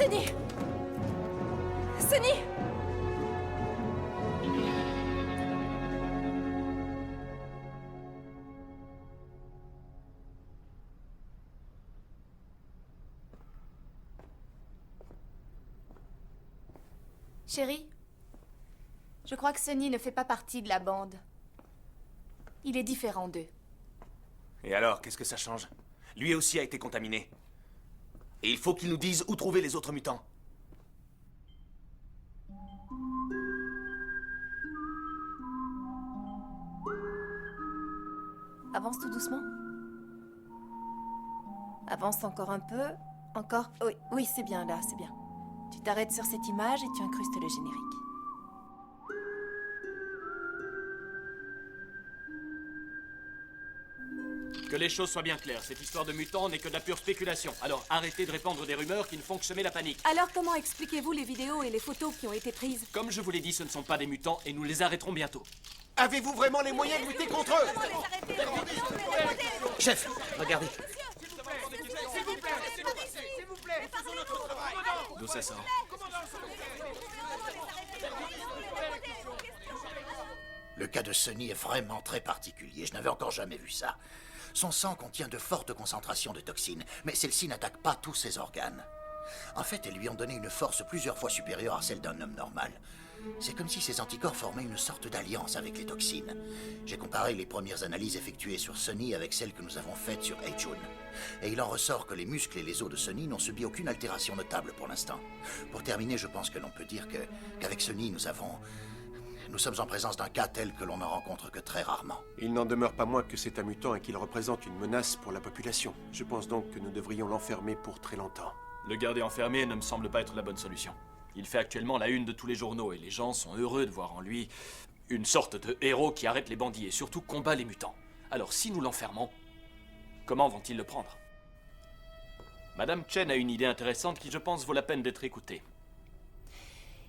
Sunny! Sunny! Chérie, je crois que Sunny ne fait pas partie de la bande. Il est différent d'eux. Et alors, qu'est-ce que ça change? Lui aussi a été contaminé. Et il faut qu'il nous dise où trouver les autres mutants. Avance tout doucement. Avance encore un peu. Encore. Oui, oui, c'est bien là, c'est bien. Tu t'arrêtes sur cette image et tu incrustes le générique. Que les choses soient bien claires, cette histoire de mutants n'est que de la pure spéculation. Alors arrêtez de répandre des rumeurs qui ne font que semer la panique. Alors comment expliquez-vous les vidéos et les photos qui ont été prises? Comme je vous l'ai dit, ce ne sont pas des mutants et nous les arrêterons bientôt. Avez-vous vraiment les moyens de lutter contre eux? Chef, regardez. D'où ça sort? Le cas de Sunny est vraiment très particulier. Je n'avais encore jamais vu ça. Son sang contient de fortes concentrations de toxines, mais celles-ci n'attaquent pas tous ses organes. En fait, elles lui ont donné une force plusieurs fois supérieure à celle d'un homme normal. C'est comme si ses anticorps formaient une sorte d'alliance avec les toxines. J'ai comparé les premières analyses effectuées sur Sunny avec celles que nous avons faites sur Heijun. Et il en ressort que les muscles et les os de Sunny n'ont subi aucune altération notable pour l'instant. Pour terminer, je pense que l'on peut dire qu'avec Sunny, nous sommes en présence d'un cas tel que l'on n'en rencontre que très rarement. Il n'en demeure pas moins que c'est un mutant et qu'il représente une menace pour la population. Je pense donc que nous devrions l'enfermer pour très longtemps. Le garder enfermé ne me semble pas être la bonne solution. Il fait actuellement la une de tous les journaux et les gens sont heureux de voir en lui une sorte de héros qui arrête les bandits et surtout combat les mutants. Alors si nous l'enfermons, comment vont-ils le prendre? Madame Chen a une idée intéressante qui, je pense, vaut la peine d'être écoutée.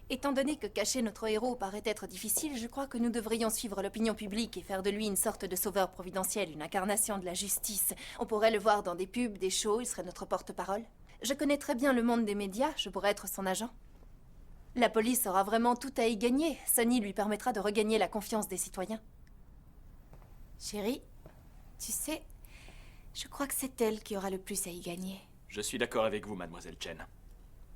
Étant donné que cacher notre héros paraît être difficile, je crois que nous devrions suivre l'opinion publique et faire de lui une sorte de sauveur providentiel, une incarnation de la justice. On pourrait le voir dans des pubs, des shows, il serait notre porte-parole. Je connais très bien le monde des médias, je pourrais être son agent. La police aura vraiment tout à y gagner. Sunny lui permettra de regagner la confiance des citoyens. Chérie, tu sais, je crois que c'est elle qui aura le plus à y gagner. Je suis d'accord avec vous, mademoiselle Chen.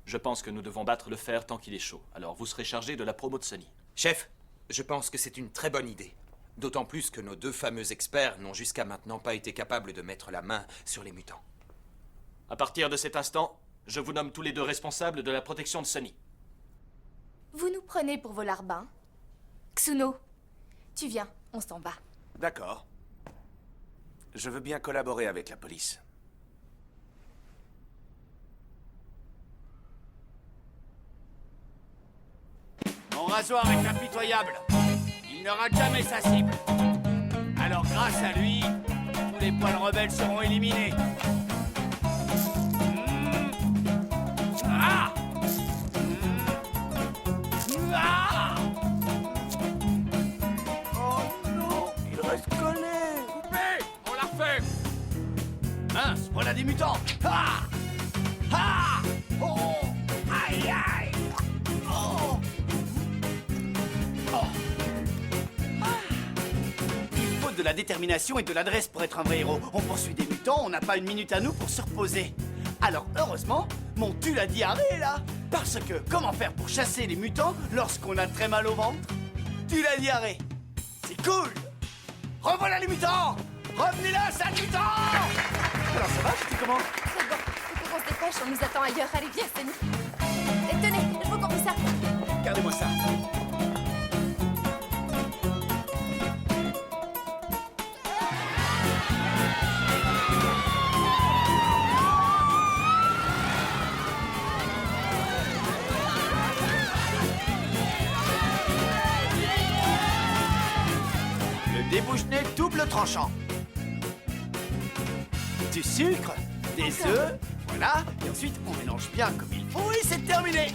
Je pense que nous devons battre le fer tant qu'il est chaud. Alors vous serez chargé de la promo de Sunny. Chef, je pense que c'est une très bonne idée. D'autant plus que nos deux fameux experts n'ont jusqu'à maintenant pas été capables de mettre la main sur les mutants. À partir de cet instant, je vous nomme tous les deux responsables de la protection de Sunny. Vous nous prenez pour vos larbins? Tsuno, tu viens, on s'en va. D'accord. Je veux bien collaborer avec la police. Mon rasoir est impitoyable. Il ne rate jamais sa cible. Alors grâce à lui, tous les poils rebelles seront éliminés. Ah! Ah! Oh non, il reste collé. Coupé! On l'a refait! Mince, voilà des mutants! Ah! Ah! Oh! Aïe aïe! Oh! Oh! Il faut de la détermination et de l'adresse pour être un vrai héros. On poursuit des mutants, on n'a pas une minute à nous pour se reposer. Alors heureusement, mon tue la diarrhée là. Parce que comment faire pour chasser les mutants lorsqu'on a très mal au ventre? Tue la diarrhée. C'est cool! Revoilà les mutants! Revenez là, sale mutant! Alors ça va, tu comment? C'est bon, il faut qu'on se dépêche, on nous attend ailleurs. Allez, viens, Sunny. Et tenez, je vous confie ça. Gardez-moi ça. Le débouche-nez double tranchant. Du sucre, des œufs, voilà, et ensuite on mélange bien comme il faut et c'est terminé.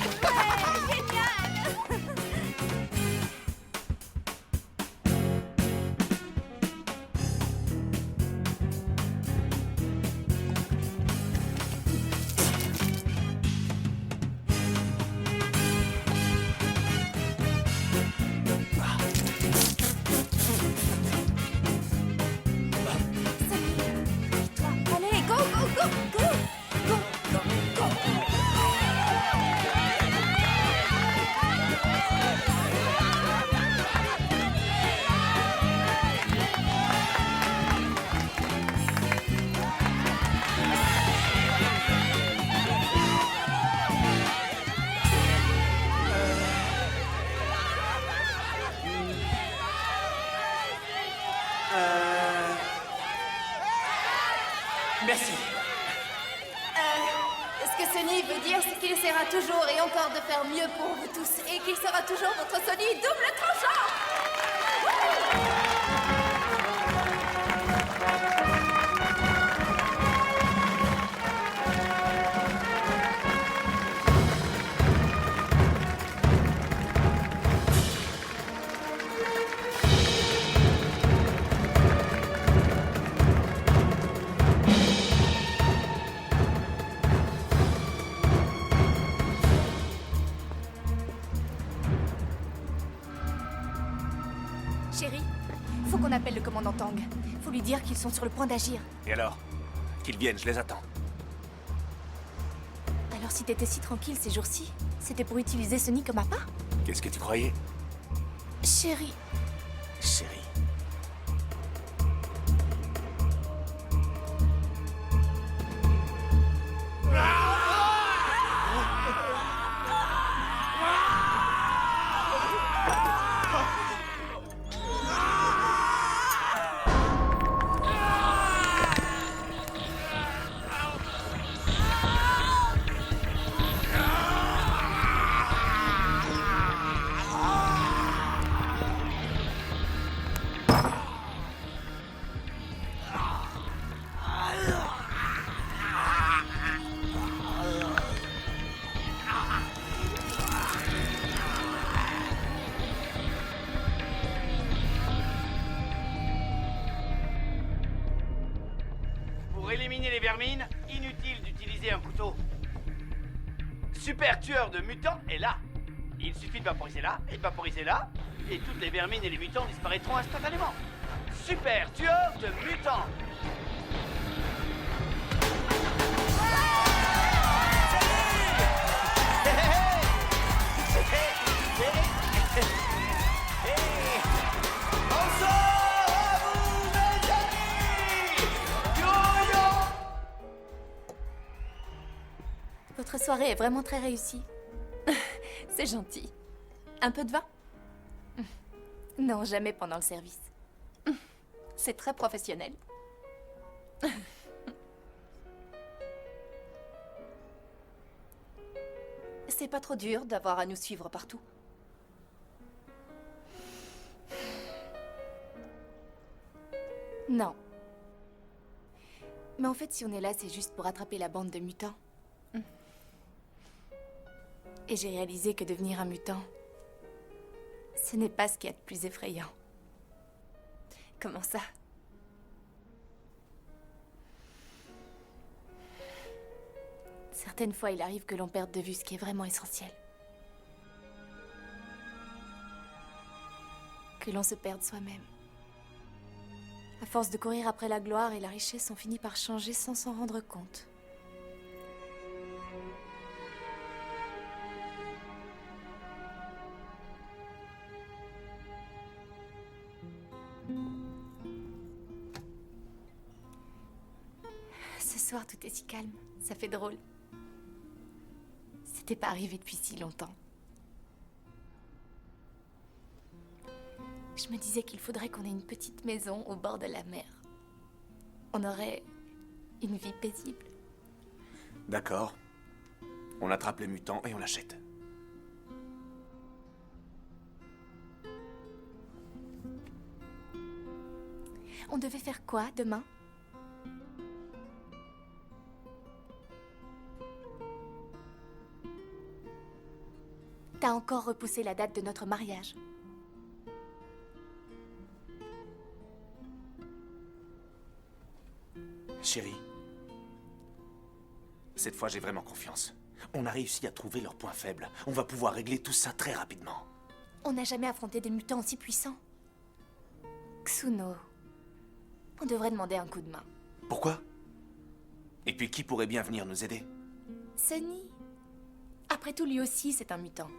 Sonny veut dire, c'est qu'il essaiera toujours et encore de faire mieux pour vous tous et qu'il sera toujours votre Sonny double tranchant. Chérie, faut qu'on appelle le commandant Tang. Faut lui dire qu'ils sont sur le point d'agir. Et alors? Qu'ils viennent, je les attends. Alors si t'étais si tranquille ces jours-ci, c'était pour utiliser Sonny comme appât? Qu'est-ce que tu croyais? Chérie. Chérie. Pour éliminer les vermines, inutile d'utiliser un couteau. Super tueur de mutants est là. Il suffit de vaporiser là, et toutes les vermines et les mutants disparaîtront instantanément. Super tueur de mutants. Votre soirée est vraiment très réussie. C'est gentil. Un peu de vin? Non, jamais pendant le service. C'est très professionnel. C'est pas trop dur d'avoir à nous suivre partout. Non. Mais en fait, si on est là, c'est juste pour attraper la bande de mutants. Et j'ai réalisé que devenir un mutant, ce n'est pas ce qu'il y a de plus effrayant. Comment ça? Certaines fois, il arrive que l'on perde de vue ce qui est vraiment essentiel. Que l'on se perde soi-même. À force de courir après la gloire et la richesse, on finit par changer sans s'en rendre compte. Ce soir, tout est si calme. Ça fait drôle. C'était pas arrivé depuis si longtemps. Je me disais qu'il faudrait qu'on ait une petite maison au bord de la mer. On aurait une vie paisible. D'accord. On attrape les mutants et on l'achète. On devait faire quoi demain? T'as encore repoussé la date de notre mariage. Chérie, cette fois j'ai vraiment confiance. On a réussi à trouver leurs points faibles. On va pouvoir régler tout ça très rapidement. On n'a jamais affronté des mutants aussi puissants. Xuno, on devrait demander un coup de main. Pourquoi? Et puis qui pourrait bien venir nous aider? Sonny. Après tout, lui aussi, c'est un mutant.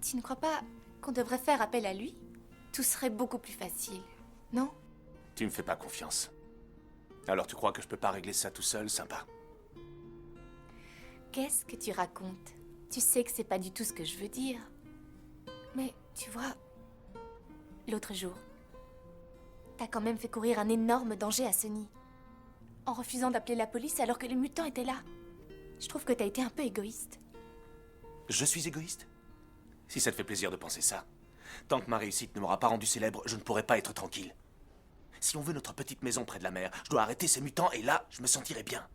Tu ne crois pas qu'on devrait faire appel à lui? Tout serait beaucoup plus facile, non? Tu me fais pas confiance. Alors tu crois que je peux pas régler ça tout seul, sympa? Qu'est-ce que tu racontes? Tu sais que c'est pas du tout ce que je veux dire. Mais, tu vois, l'autre jour, t'as quand même fait courir un énorme danger à Sonny. En refusant d'appeler la police alors que les mutants étaient là. Je trouve que t'as été un peu égoïste. Je suis égoïste? Si ça te fait plaisir de penser ça. Tant que ma réussite ne m'aura pas rendu célèbre, je ne pourrai pas être tranquille. Si on veut notre petite maison près de la mer, je dois arrêter ces mutants et là, je me sentirai bien.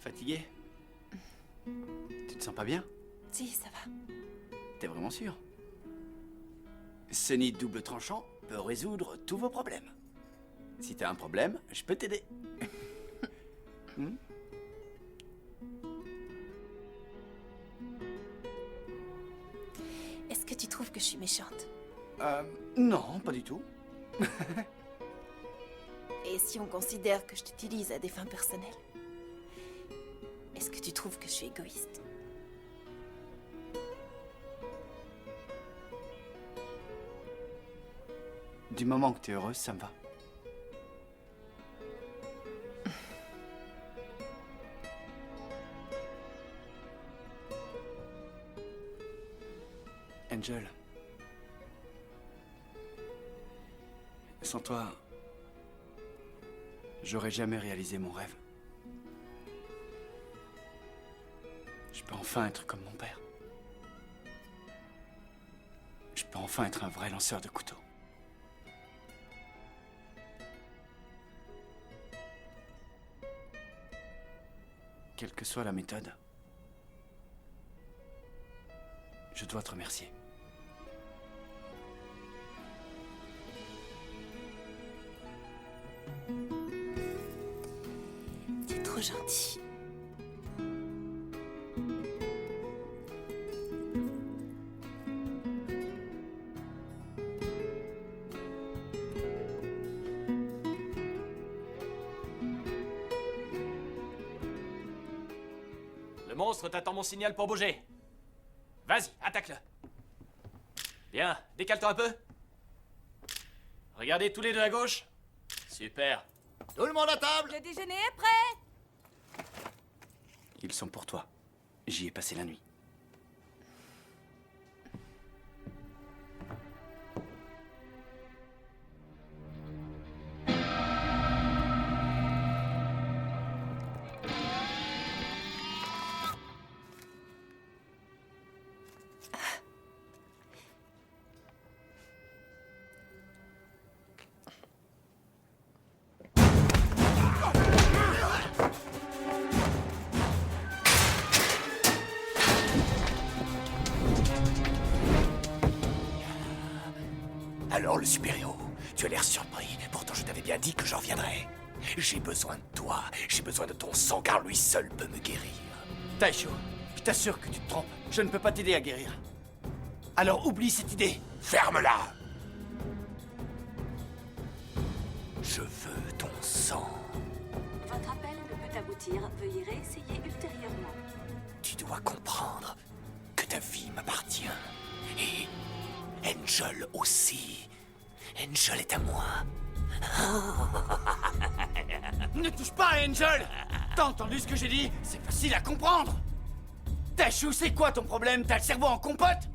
Fatigué? Tu te sens pas bien? Si, ça va. T'es vraiment sûr? Ce nid double tranchant peut résoudre tous vos problèmes. Si t'as un problème, je peux t'aider. Hmm? Est-ce que tu trouves que je suis méchante? Non, pas du tout. Et si on considère que je t'utilise à des fins personnelles? Est-ce que tu trouves que je suis égoïste? Du moment que t'es heureuse, ça me va. Angel. Sans toi, j'aurais jamais réalisé mon rêve. Je peux enfin être comme mon père. Je peux enfin être un vrai lanceur de couteaux. Quelle que soit la méthode, je dois te remercier. T'es trop gentil. Le monstre t'attend mon signal pour bouger. Vas-y, attaque-le. Bien, décale-toi un peu. Regardez tous les deux à gauche. Super. Tout le monde à table? Le déjeuner est prêt! Ils sont pour toi. J'y ai passé la nuit. Alors, le super-héros, tu as l'air surpris. Pourtant, je t'avais bien dit que j'en reviendrais. J'ai besoin de toi. J'ai besoin de ton sang, car lui seul peut me guérir. Taisho, je t'assure que tu te trompes. Je ne peux pas t'aider à guérir. Alors oublie cette idée. Ferme-la! Je veux ton sang. Votre appel ne peut aboutir. Veuillez réessayer ultérieurement. Tu dois comprendre que ta vie m'appartient. Et Angel aussi. Angel est à moi. Ne touche pas à Angel! T'as entendu ce que j'ai dit? C'est facile à comprendre. Taisho, c'est quoi ton problème? T'as le cerveau en compote?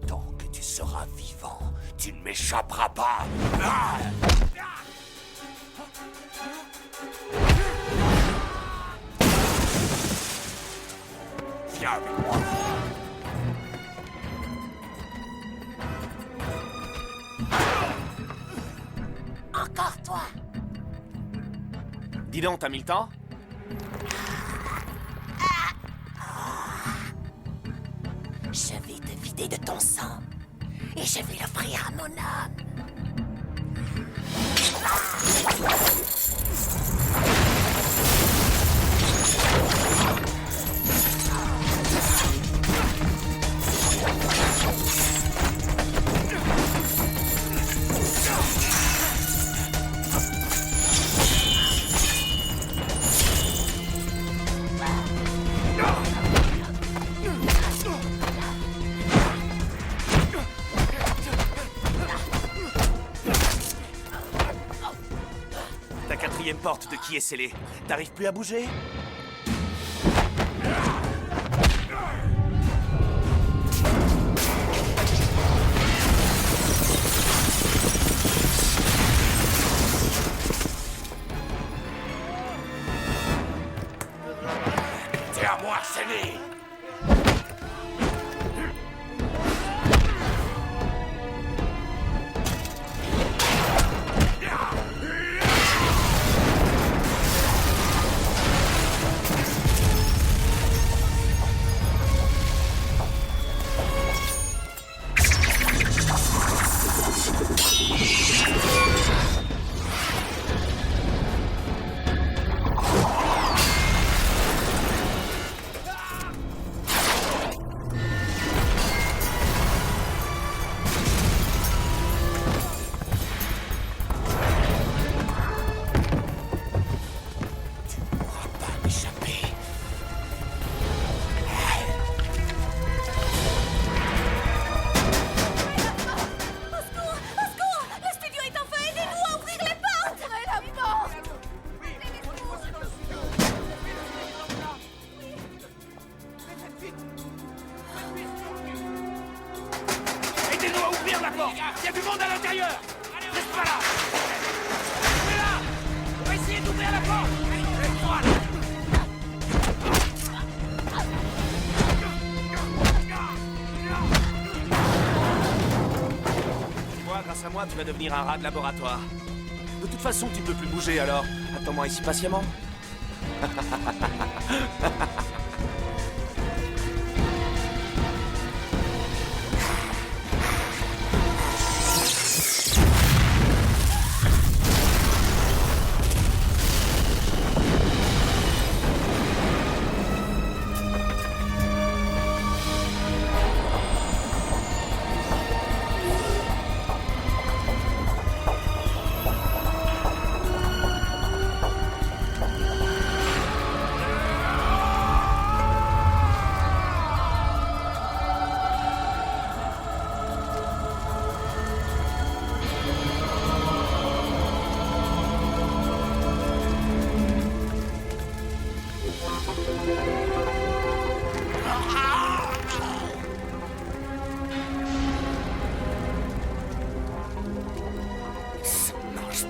Tant que tu seras vivant, tu ne m'échapperas pas. Ah! Viens avec moi. Encore toi! Dis donc, t'as mis le temps? Je vais te vider de ton sang et je vais l'offrir à mon âme. quatrième porte de qui est scellée. T'arrives plus à bouger? T'es à moi, Sunny! Aidez-nous à ouvrir la porte! Il y a du monde à l'intérieur! Reste pas là! Ouvrez là! On va essayer d'ouvrir la porte! Laisse-moi là! Tu vois, grâce à moi, tu vas devenir un rat de laboratoire. De toute façon, tu peux plus bouger, alors attends-moi ici patiemment.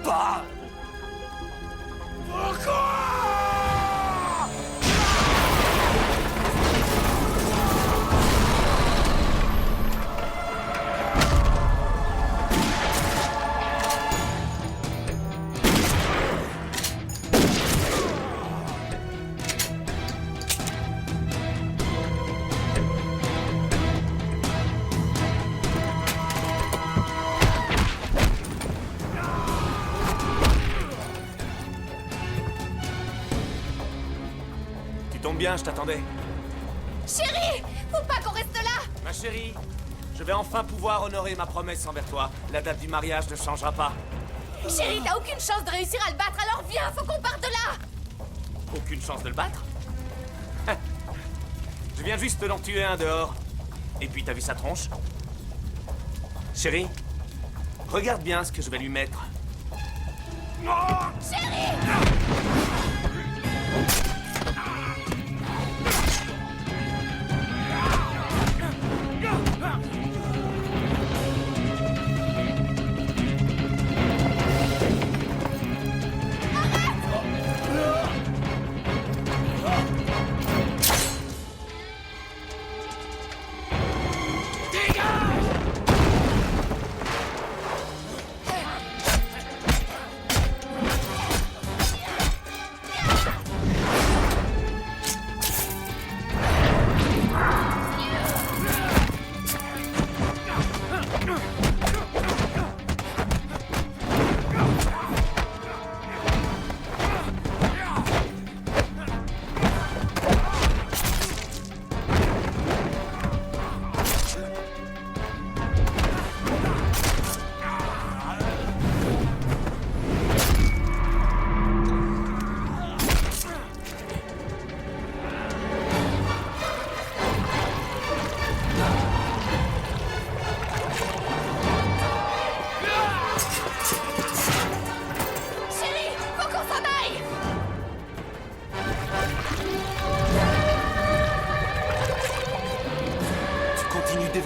Pas! Pourquoi? Tombe bien, je t'attendais. Chérie, faut pas qu'on reste là. Ma chérie, je vais enfin pouvoir honorer ma promesse envers toi. La date du mariage ne changera pas. Chérie, t'as aucune chance de réussir à le battre, alors viens, faut qu'on parte de là. Aucune chance de le battre? Je viens juste d'en tuer un dehors. Et puis t'as vu sa tronche? Chérie, regarde bien ce que je vais lui mettre. Chérie! Dégage!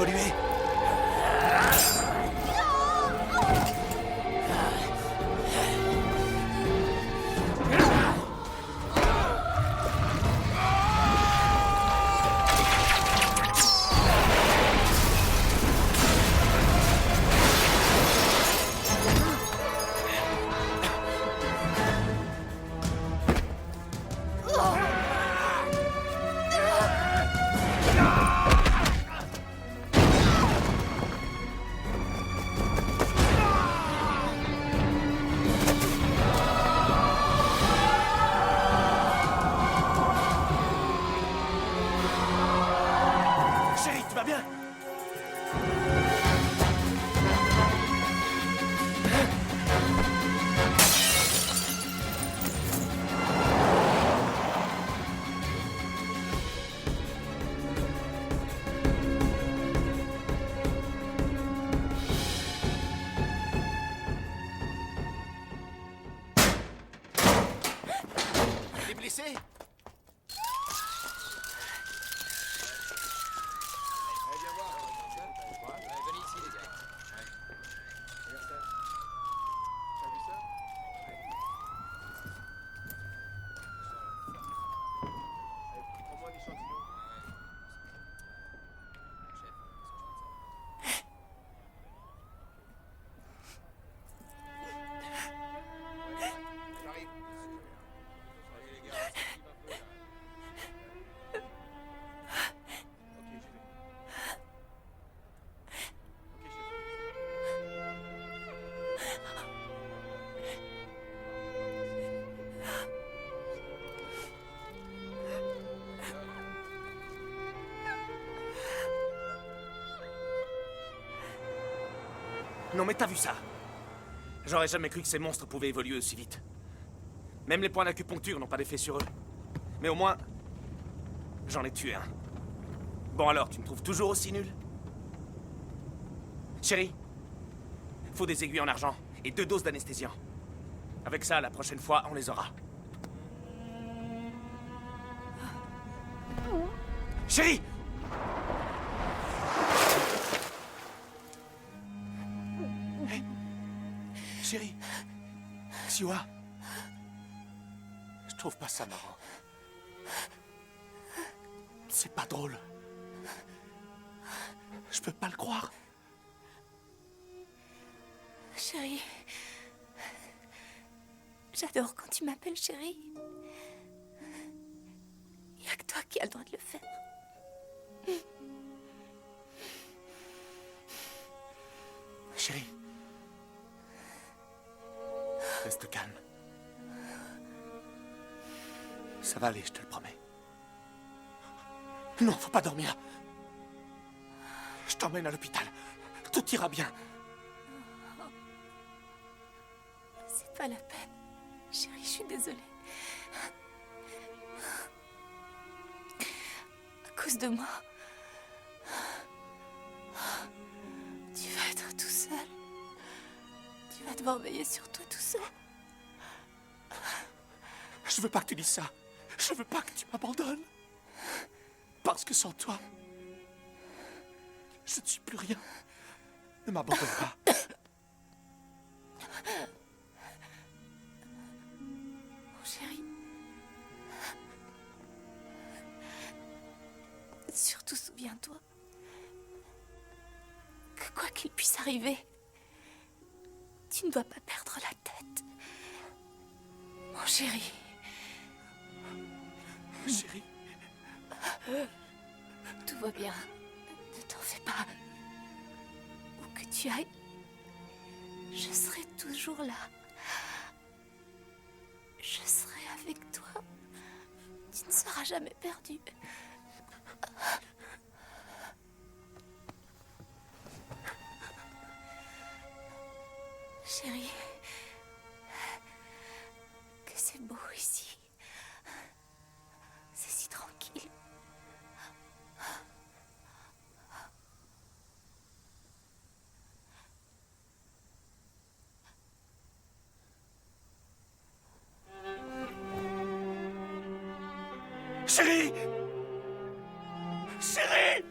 évolué. Chérie, tu vas bien? Elle est blessée? Non mais t'as vu ça? J'aurais jamais cru que ces monstres pouvaient évoluer aussi vite. Même les points d'acupuncture n'ont pas d'effet sur eux. Mais au moins, j'en ai tué un. Bon alors, tu me trouves toujours aussi nul? Chérie, faut des aiguilles en argent et 2 doses d'anesthésiant. Avec ça, la prochaine fois, on les aura. Chérie! Hey. Chérie, Siwa, je trouve pas ça marrant. C'est pas drôle. Je peux pas le croire. Chérie, j'adore quand tu m'appelles chérie. Il n'y a que toi qui as le droit de le faire. Chérie, reste calme. Ça va aller, je te le promets. Non, faut pas dormir. Je t'emmène à l'hôpital. Tout ira bien. C'est pas la peine. Chérie, je suis désolée. À cause de moi, tu vas être tout seul. Tu vas devoir veiller sur toi tout seul. Je veux pas que tu dises ça. Je veux pas que tu m'abandonnes. Parce que sans toi, je ne suis plus rien. Ne m'abandonne pas. Mon chéri. Surtout souviens-toi que quoi qu'il puisse arriver, tu ne dois pas perdre la tête. Mon chéri. Chérie. Tout va bien. Ne t'en fais pas. Où que tu ailles, je serai toujours là. Je serai avec toi. Tu ne seras jamais perdu. Chérie, que c'est beau ici. C'est si tranquille. Chérie! Chérie!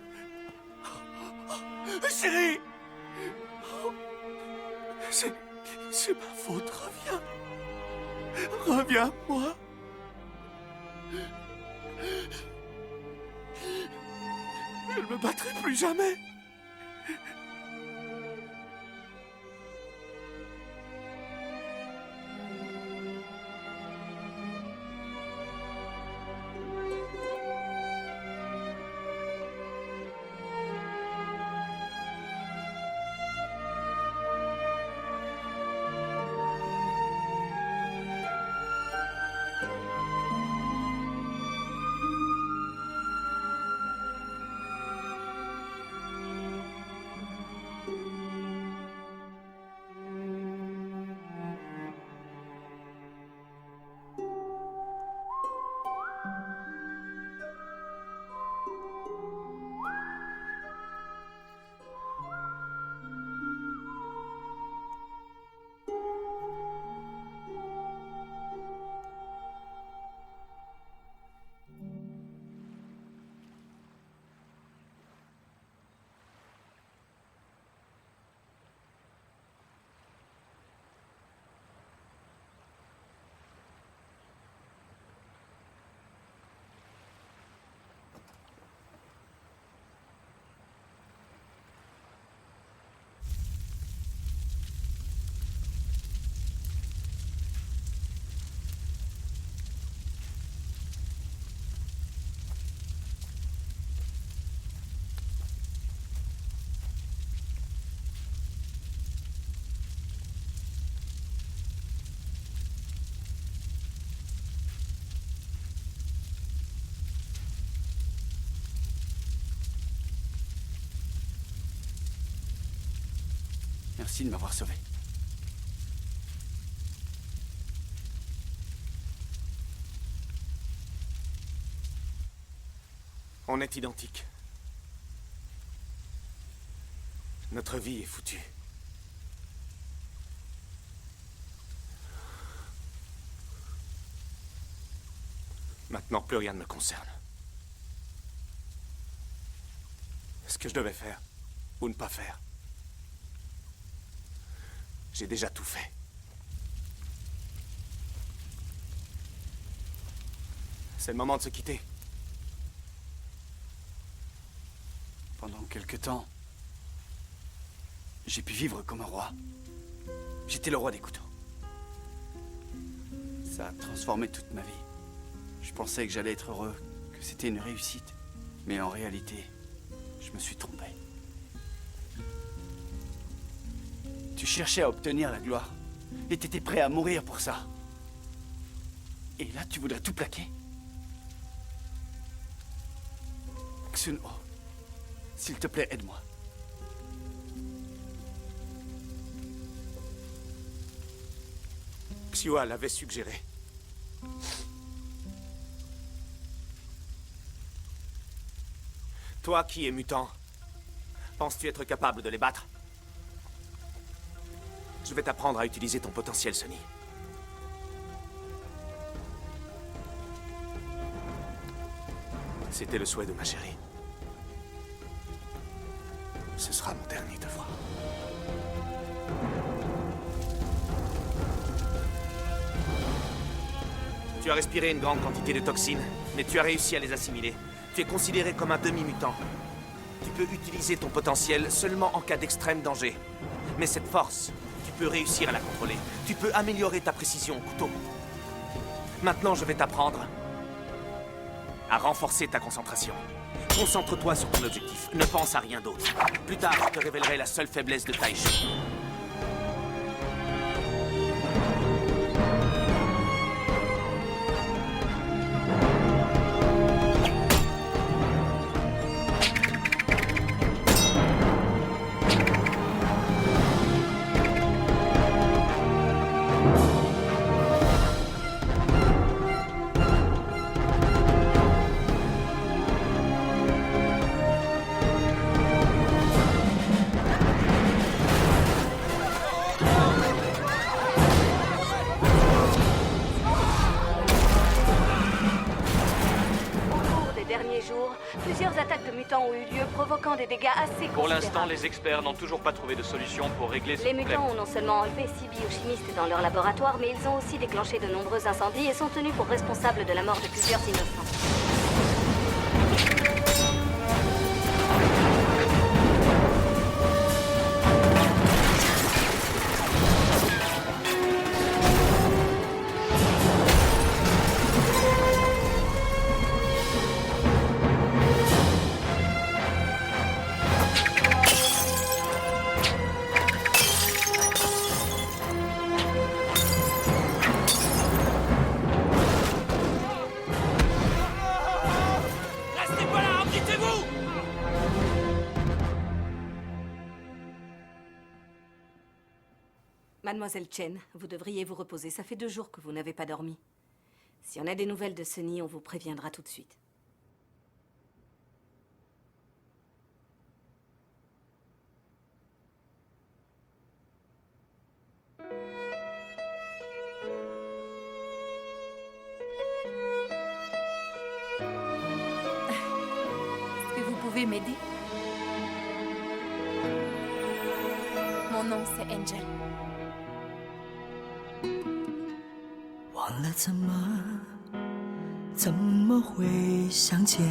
chérie! Oh, c'est ma faute, reviens. Reviens à moi. Je ne me battrai plus jamais. Merci de m'avoir sauvé. On est identiques. Notre vie est foutue. Maintenant, plus rien ne me concerne. Ce que je devais faire, ou ne pas faire, j'ai déjà tout fait. C'est le moment de se quitter. Pendant quelque temps, j'ai pu vivre comme un roi. J'étais le roi des couteaux. Ça a transformé toute ma vie. Je pensais que j'allais être heureux, que c'était une réussite. Mais en réalité, je me suis trompé. Tu cherchais à obtenir la gloire et t'étais prêt à mourir pour ça. Et là, tu voudrais tout plaquer? Xun-Ho, s'il te plaît, aide-moi. Xiua l'avait suggéré. Toi qui es mutant, penses-tu être capable de les battre? Je vais t'apprendre à utiliser ton potentiel, Sunny. C'était le souhait de ma chérie. Ce sera mon dernier devoir. Tu as respiré une grande quantité de toxines, mais tu as réussi à les assimiler. Tu es considéré comme un demi-mutant. Tu peux utiliser ton potentiel seulement en cas d'extrême danger. Mais cette force, tu peux réussir à la contrôler. Tu peux améliorer ta précision au couteau. Maintenant, je vais t'apprendre à renforcer ta concentration. Concentre-toi sur ton objectif. Ne pense à rien d'autre. Plus tard, je te révélerai la seule faiblesse de Taichi. ont eu lieu, provoquant des dégâts assez Pour l'instant, considérables. les experts n'ont toujours pas trouvé de solution pour régler ce Les problème. mutants ont non seulement enlevé 6 biochimistes dans leur laboratoire, mais ils ont aussi déclenché de nombreux incendies et sont tenus pour responsables de la mort de plusieurs innocents. Restez pas là, quittez-vous! Mademoiselle Chen, vous devriez vous reposer. Ça fait 2 jours que vous n'avez pas dormi. Si on a des nouvelles de Sunny, on vous préviendra tout de suite. Est-ce que vous pouvez m'aider? Mon nom, c'est Angel. 忘了怎么会相见，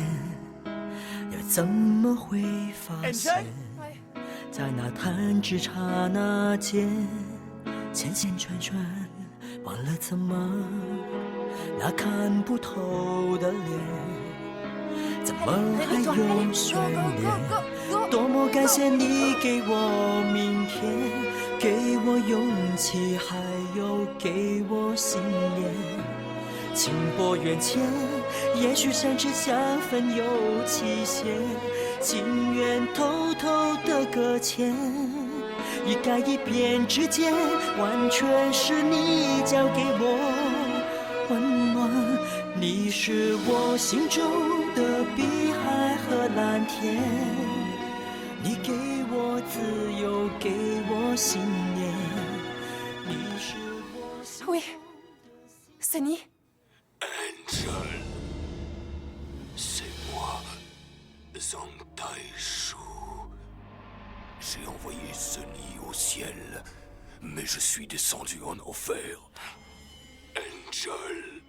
又怎么会发现，在那弹指刹那间，千千串串，忘了怎么那看不透的脸，怎么还有悬念？多么感谢你给我明天，给我勇气，还有给我信念。情薄缘浅，也许相知相分有期限，情愿偷偷的搁浅，一改一变之间，完全是你交给我温暖。你是我心中的碧海和蓝天，你给我自由，给我信念。你是我。 Oui. Sunny? Angel, c'est moi, Zhang Taishu. J'ai envoyé Sunny au ciel, mais je suis descendu en enfer. Angel,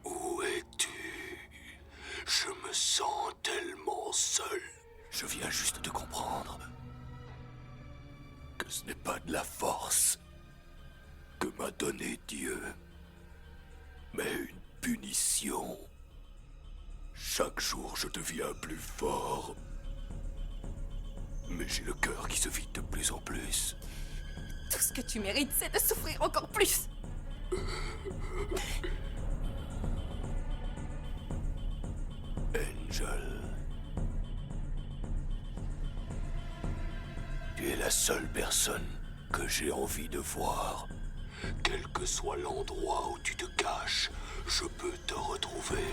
où es-tu? Je me sens tellement seul. Je viens juste de comprendre que ce n'est pas de la force que m'a donné Dieu, mais une punition. Chaque jour, je deviens plus fort. Mais j'ai le cœur qui se vide de plus en plus. Tout ce que tu mérites, c'est de souffrir encore plus. Angel. Tu es la seule personne que j'ai envie de voir. Quel que soit l'endroit où tu te caches, je peux te retrouver.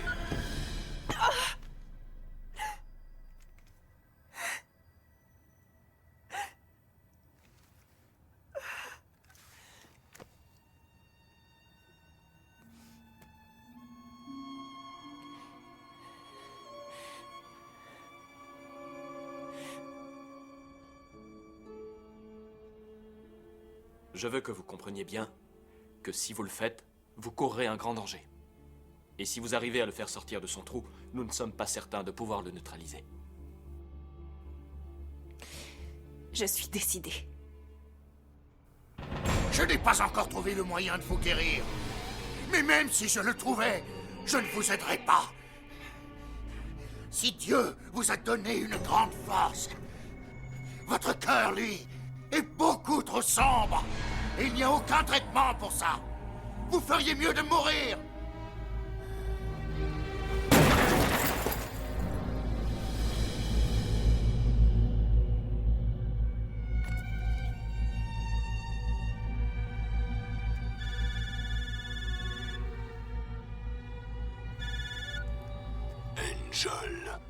Je veux que vous compreniez bien que si vous le faites, vous courrez un grand danger. Et si vous arrivez à le faire sortir de son trou, nous ne sommes pas certains de pouvoir le neutraliser. Je suis décidée. Je n'ai pas encore trouvé le moyen de vous guérir. Mais même si je le trouvais, je ne vous aiderai pas. Si Dieu vous a donné une grande force, votre cœur, lui, est beaucoup trop sombre. Et il n'y a aucun traitement pour ça. Vous feriez mieux de mourir. Angel,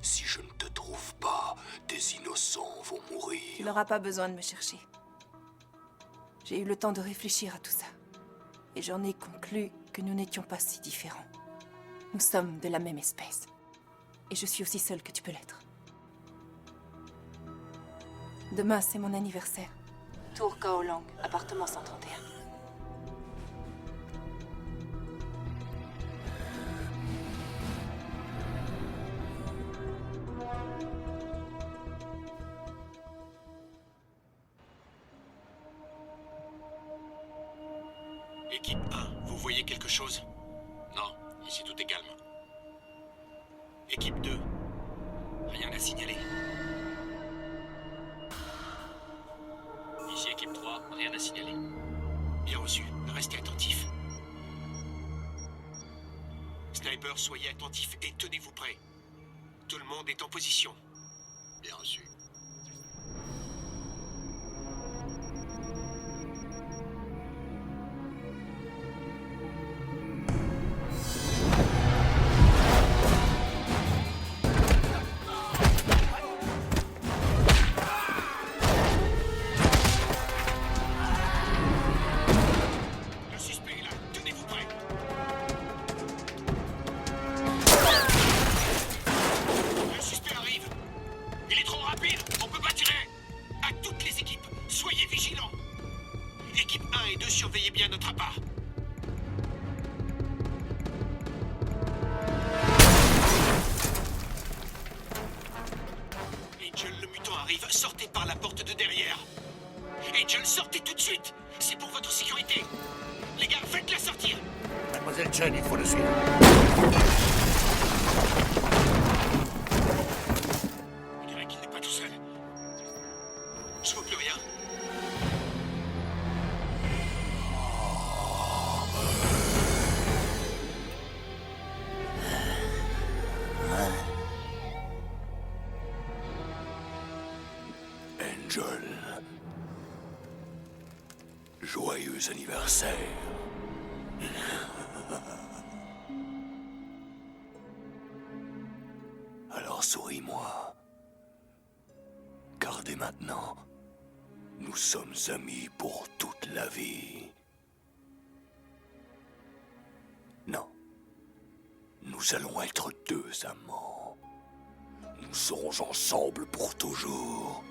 si je ne te trouve pas, des innocents vont mourir. Tu n'auras pas besoin de me chercher. J'ai eu le temps de réfléchir à tout ça. Et j'en ai conclu que nous n'étions pas si différents. Nous sommes de la même espèce. Et je suis aussi seule que tu peux l'être. Demain, c'est mon anniversaire. Tour Kaolang, appartement 131. Équipe 1, vous voyez quelque chose? Non, ici tout est calme. Équipe 2, rien à signaler. Ici équipe 3, rien à signaler. Bien reçu, restez attentifs. Sniper, soyez attentifs et tenez-vous prêts. Tout le monde est en position. Bien reçu. Surveillez bien notre appât. Angel, le mutant arrive. Sortez par la porte de derrière. Angel, sortez tout de suite. C'est pour votre sécurité. Les gars, faites-la sortir. Mademoiselle Chen, il faut le suivre. On dirait qu'il n'est pas tout seul. Je vois plus rien. Angel. Joyeux anniversaire. Alors souris-moi. Car dès maintenant, nous sommes amis pour toute la vie. Non. Nous allons être deux amants. Nous serons ensemble pour toujours.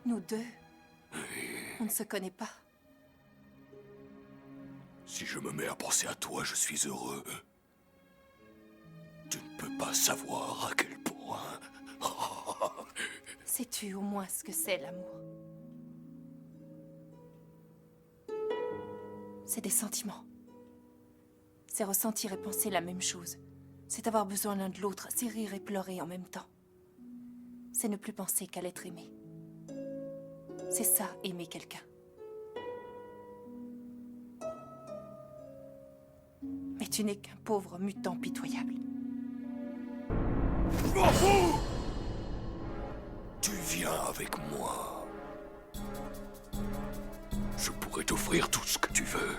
Nous deux, on ne se connaît pas. Si je me mets à penser à toi, je suis heureux. Tu ne peux pas savoir à quel point. Sais-tu au moins ce que c'est l'amour? C'est des sentiments. C'est ressentir et penser la même chose. C'est avoir besoin l'un de l'autre, c'est rire et pleurer en même temps. C'est ne plus penser qu'à l'être aimé. C'est ça, aimer quelqu'un. Mais tu n'es qu'un pauvre mutant pitoyable. Tu viens avec moi. Je pourrais t'offrir tout ce que tu veux.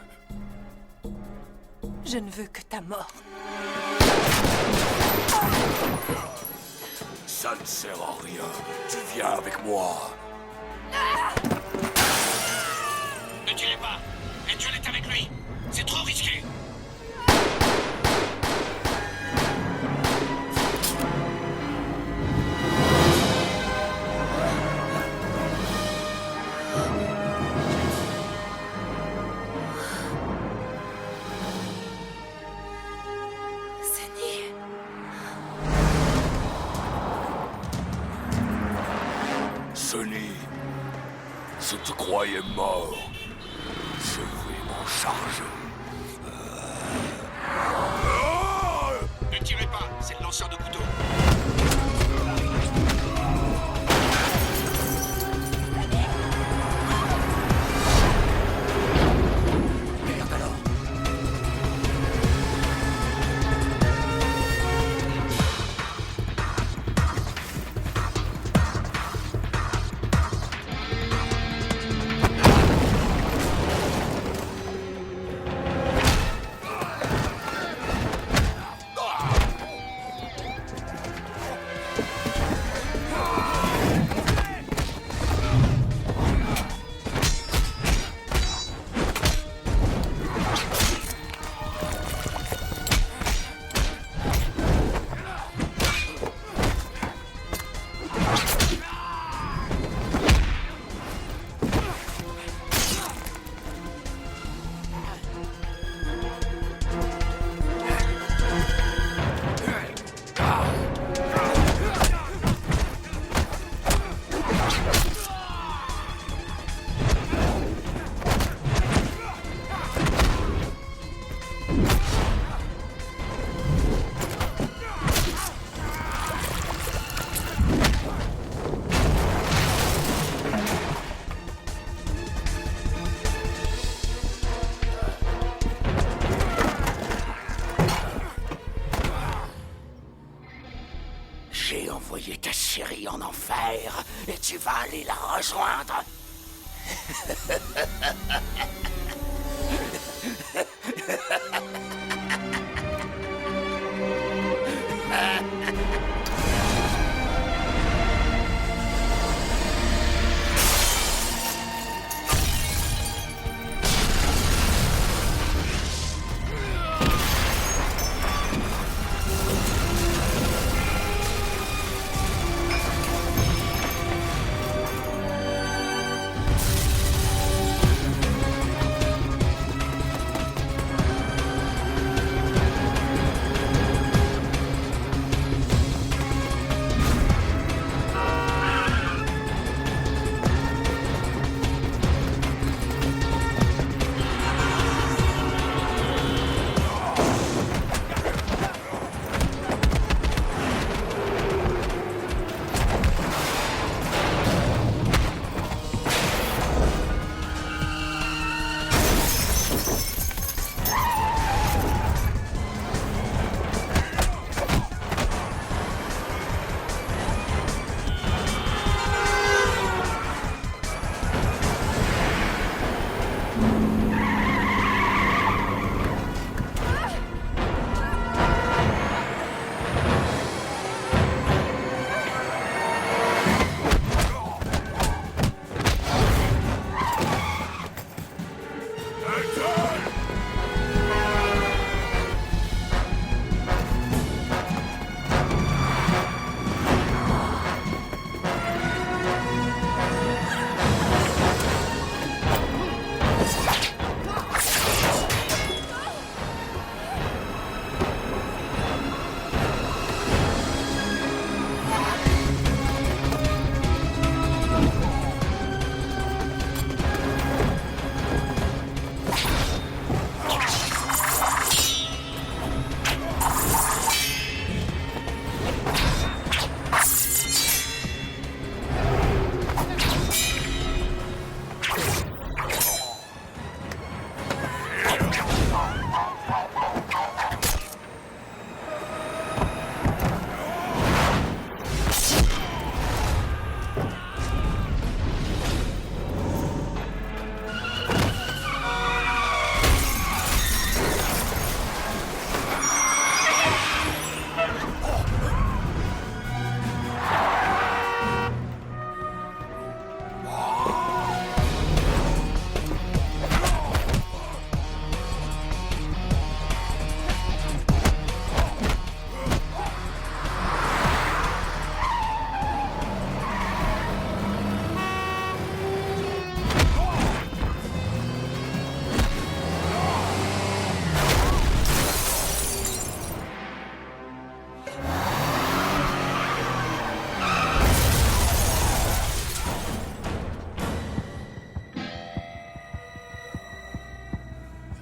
Je ne veux que ta mort. Ça ne sert à rien. Tu viens avec moi. Ne tirez pas. Angel est avec lui. C'est trop risqué. Sonny, je te croyais mort. Je vais m'en charger. Ne tirez pas, c'est le lanceur de couteau. Merde alors. J'ai envoyé ta chérie en enfer et tu vas aller la rejoindre.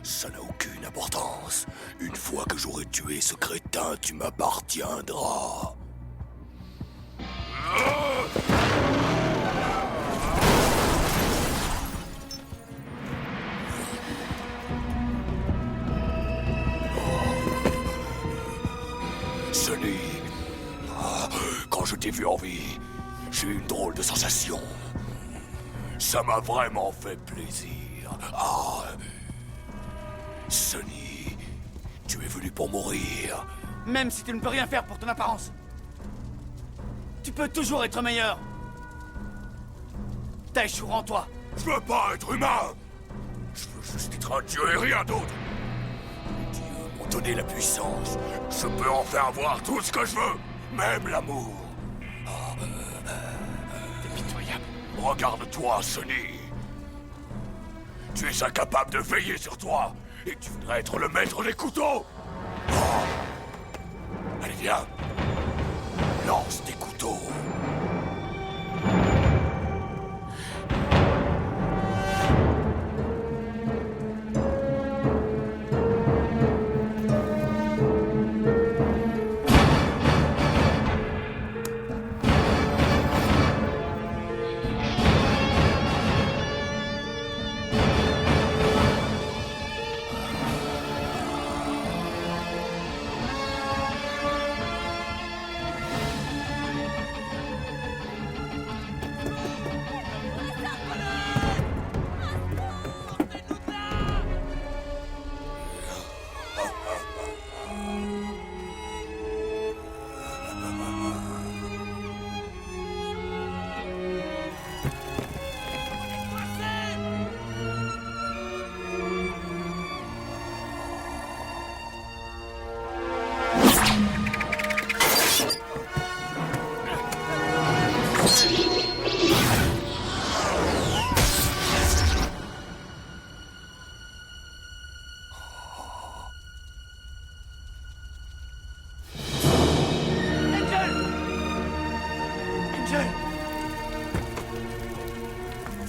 Ça n'a aucune importance. Une fois que j'aurai tué ce crétin, tu m'appartiendras. Sonny, quand je t'ai vu en vie, j'ai eu une drôle de sensation. Ça m'a vraiment fait plaisir. Ah, Sonny, tu es venu pour mourir. Même si tu ne peux rien faire pour ton apparence, tu peux toujours être meilleur. Taichou, rends-toi. Je veux pas être humain. Je veux juste être un dieu et rien d'autre. Les dieux m'ont donné la puissance. Je peux en faire avoir tout ce que je veux, même l'amour. T'es pitoyable. Regarde-toi, Sonny. Tu es incapable de veiller sur toi. Et tu voudrais être le maître des couteaux. Allez, viens. Lance tes couteaux.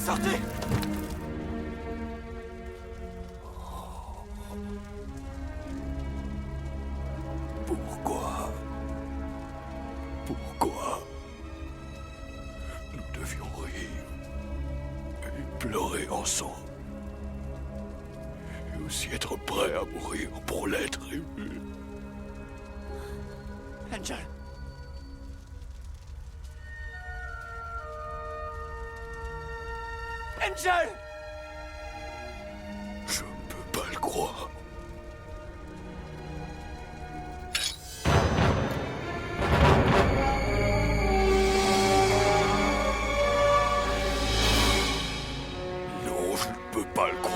Sortez! Pourquoi nous devions rire et pleurer ensemble? Et aussi être prêts à mourir pour l'être aimé. Angel. Angel! Je ne peux pas le croire. Non, je ne peux pas le croire.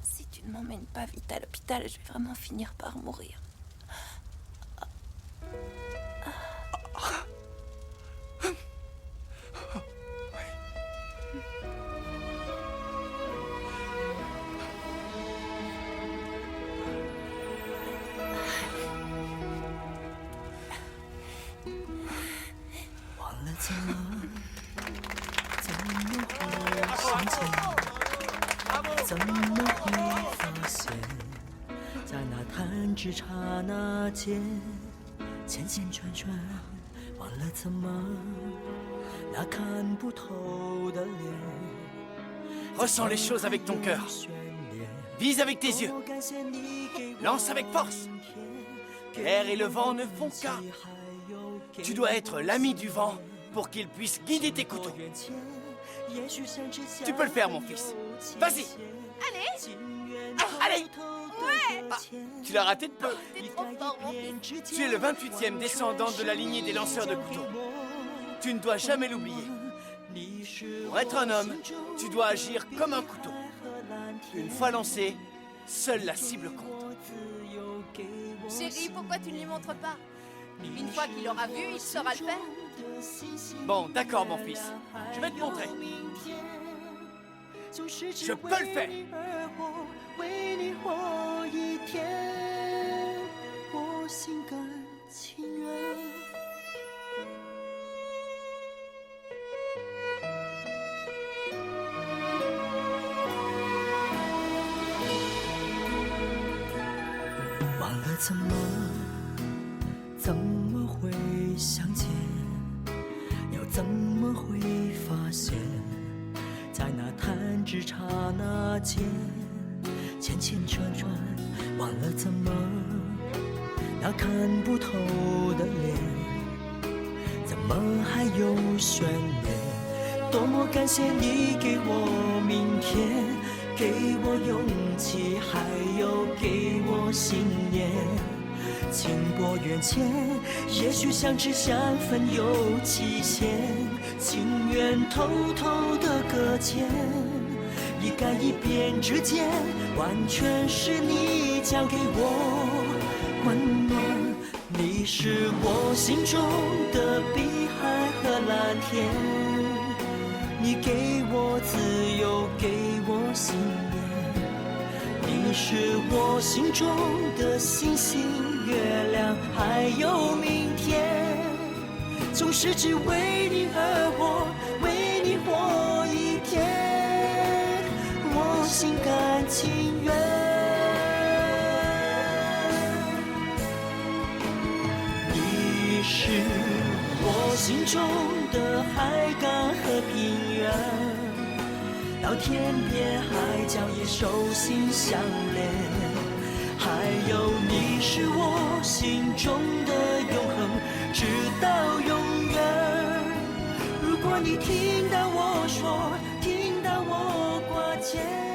Si tu ne m'emmènes pas vite à l'hôpital, je vais vraiment finir par mourir. Ressens les choses avec ton cœur. Vise avec tes yeux. Lance avec force. L'air et le vent ne font qu'un. Tu dois être l'ami du vent pour qu'il puisse guider tes couteaux. Tu peux le faire, mon fils. Vas-y. Allez. Allez. Ouais. Tu l'as raté de peu. T'es trop fort, mon fils. Tu es le 28e descendant de la lignée des lanceurs de couteaux. Tu ne dois jamais l'oublier. Pour être un homme, tu dois agir comme un couteau. Une fois lancé, seule la cible compte. Chérie, pourquoi tu ne lui montres pas? Une fois qu'il aura vu, il saura le faire. Bon, d'accord, mon fils. Je vais te montrer. Je peux le faire. 怎么会相见？又怎么会发现，在那弹指刹那间，圈圈转转，忘了怎么那看不透的脸，怎么还有悬念？多么感谢你给我明天，给我勇气，还有给我信念。情拨远牵，也许相知相分有期限，情愿偷偷的搁浅，一改一变之间，完全是你教给我温暖。你是我心中的碧海和蓝天，你给我自由，给我信念。你是我心中的星星、月亮，还有明天。总是只为你而活，为你活一天，我心甘情愿。你是我心中的海港和平原，到天边海角也手心相连。还有你是我心中的永恒，直到永远。如果你听到我说，听到我挂牵。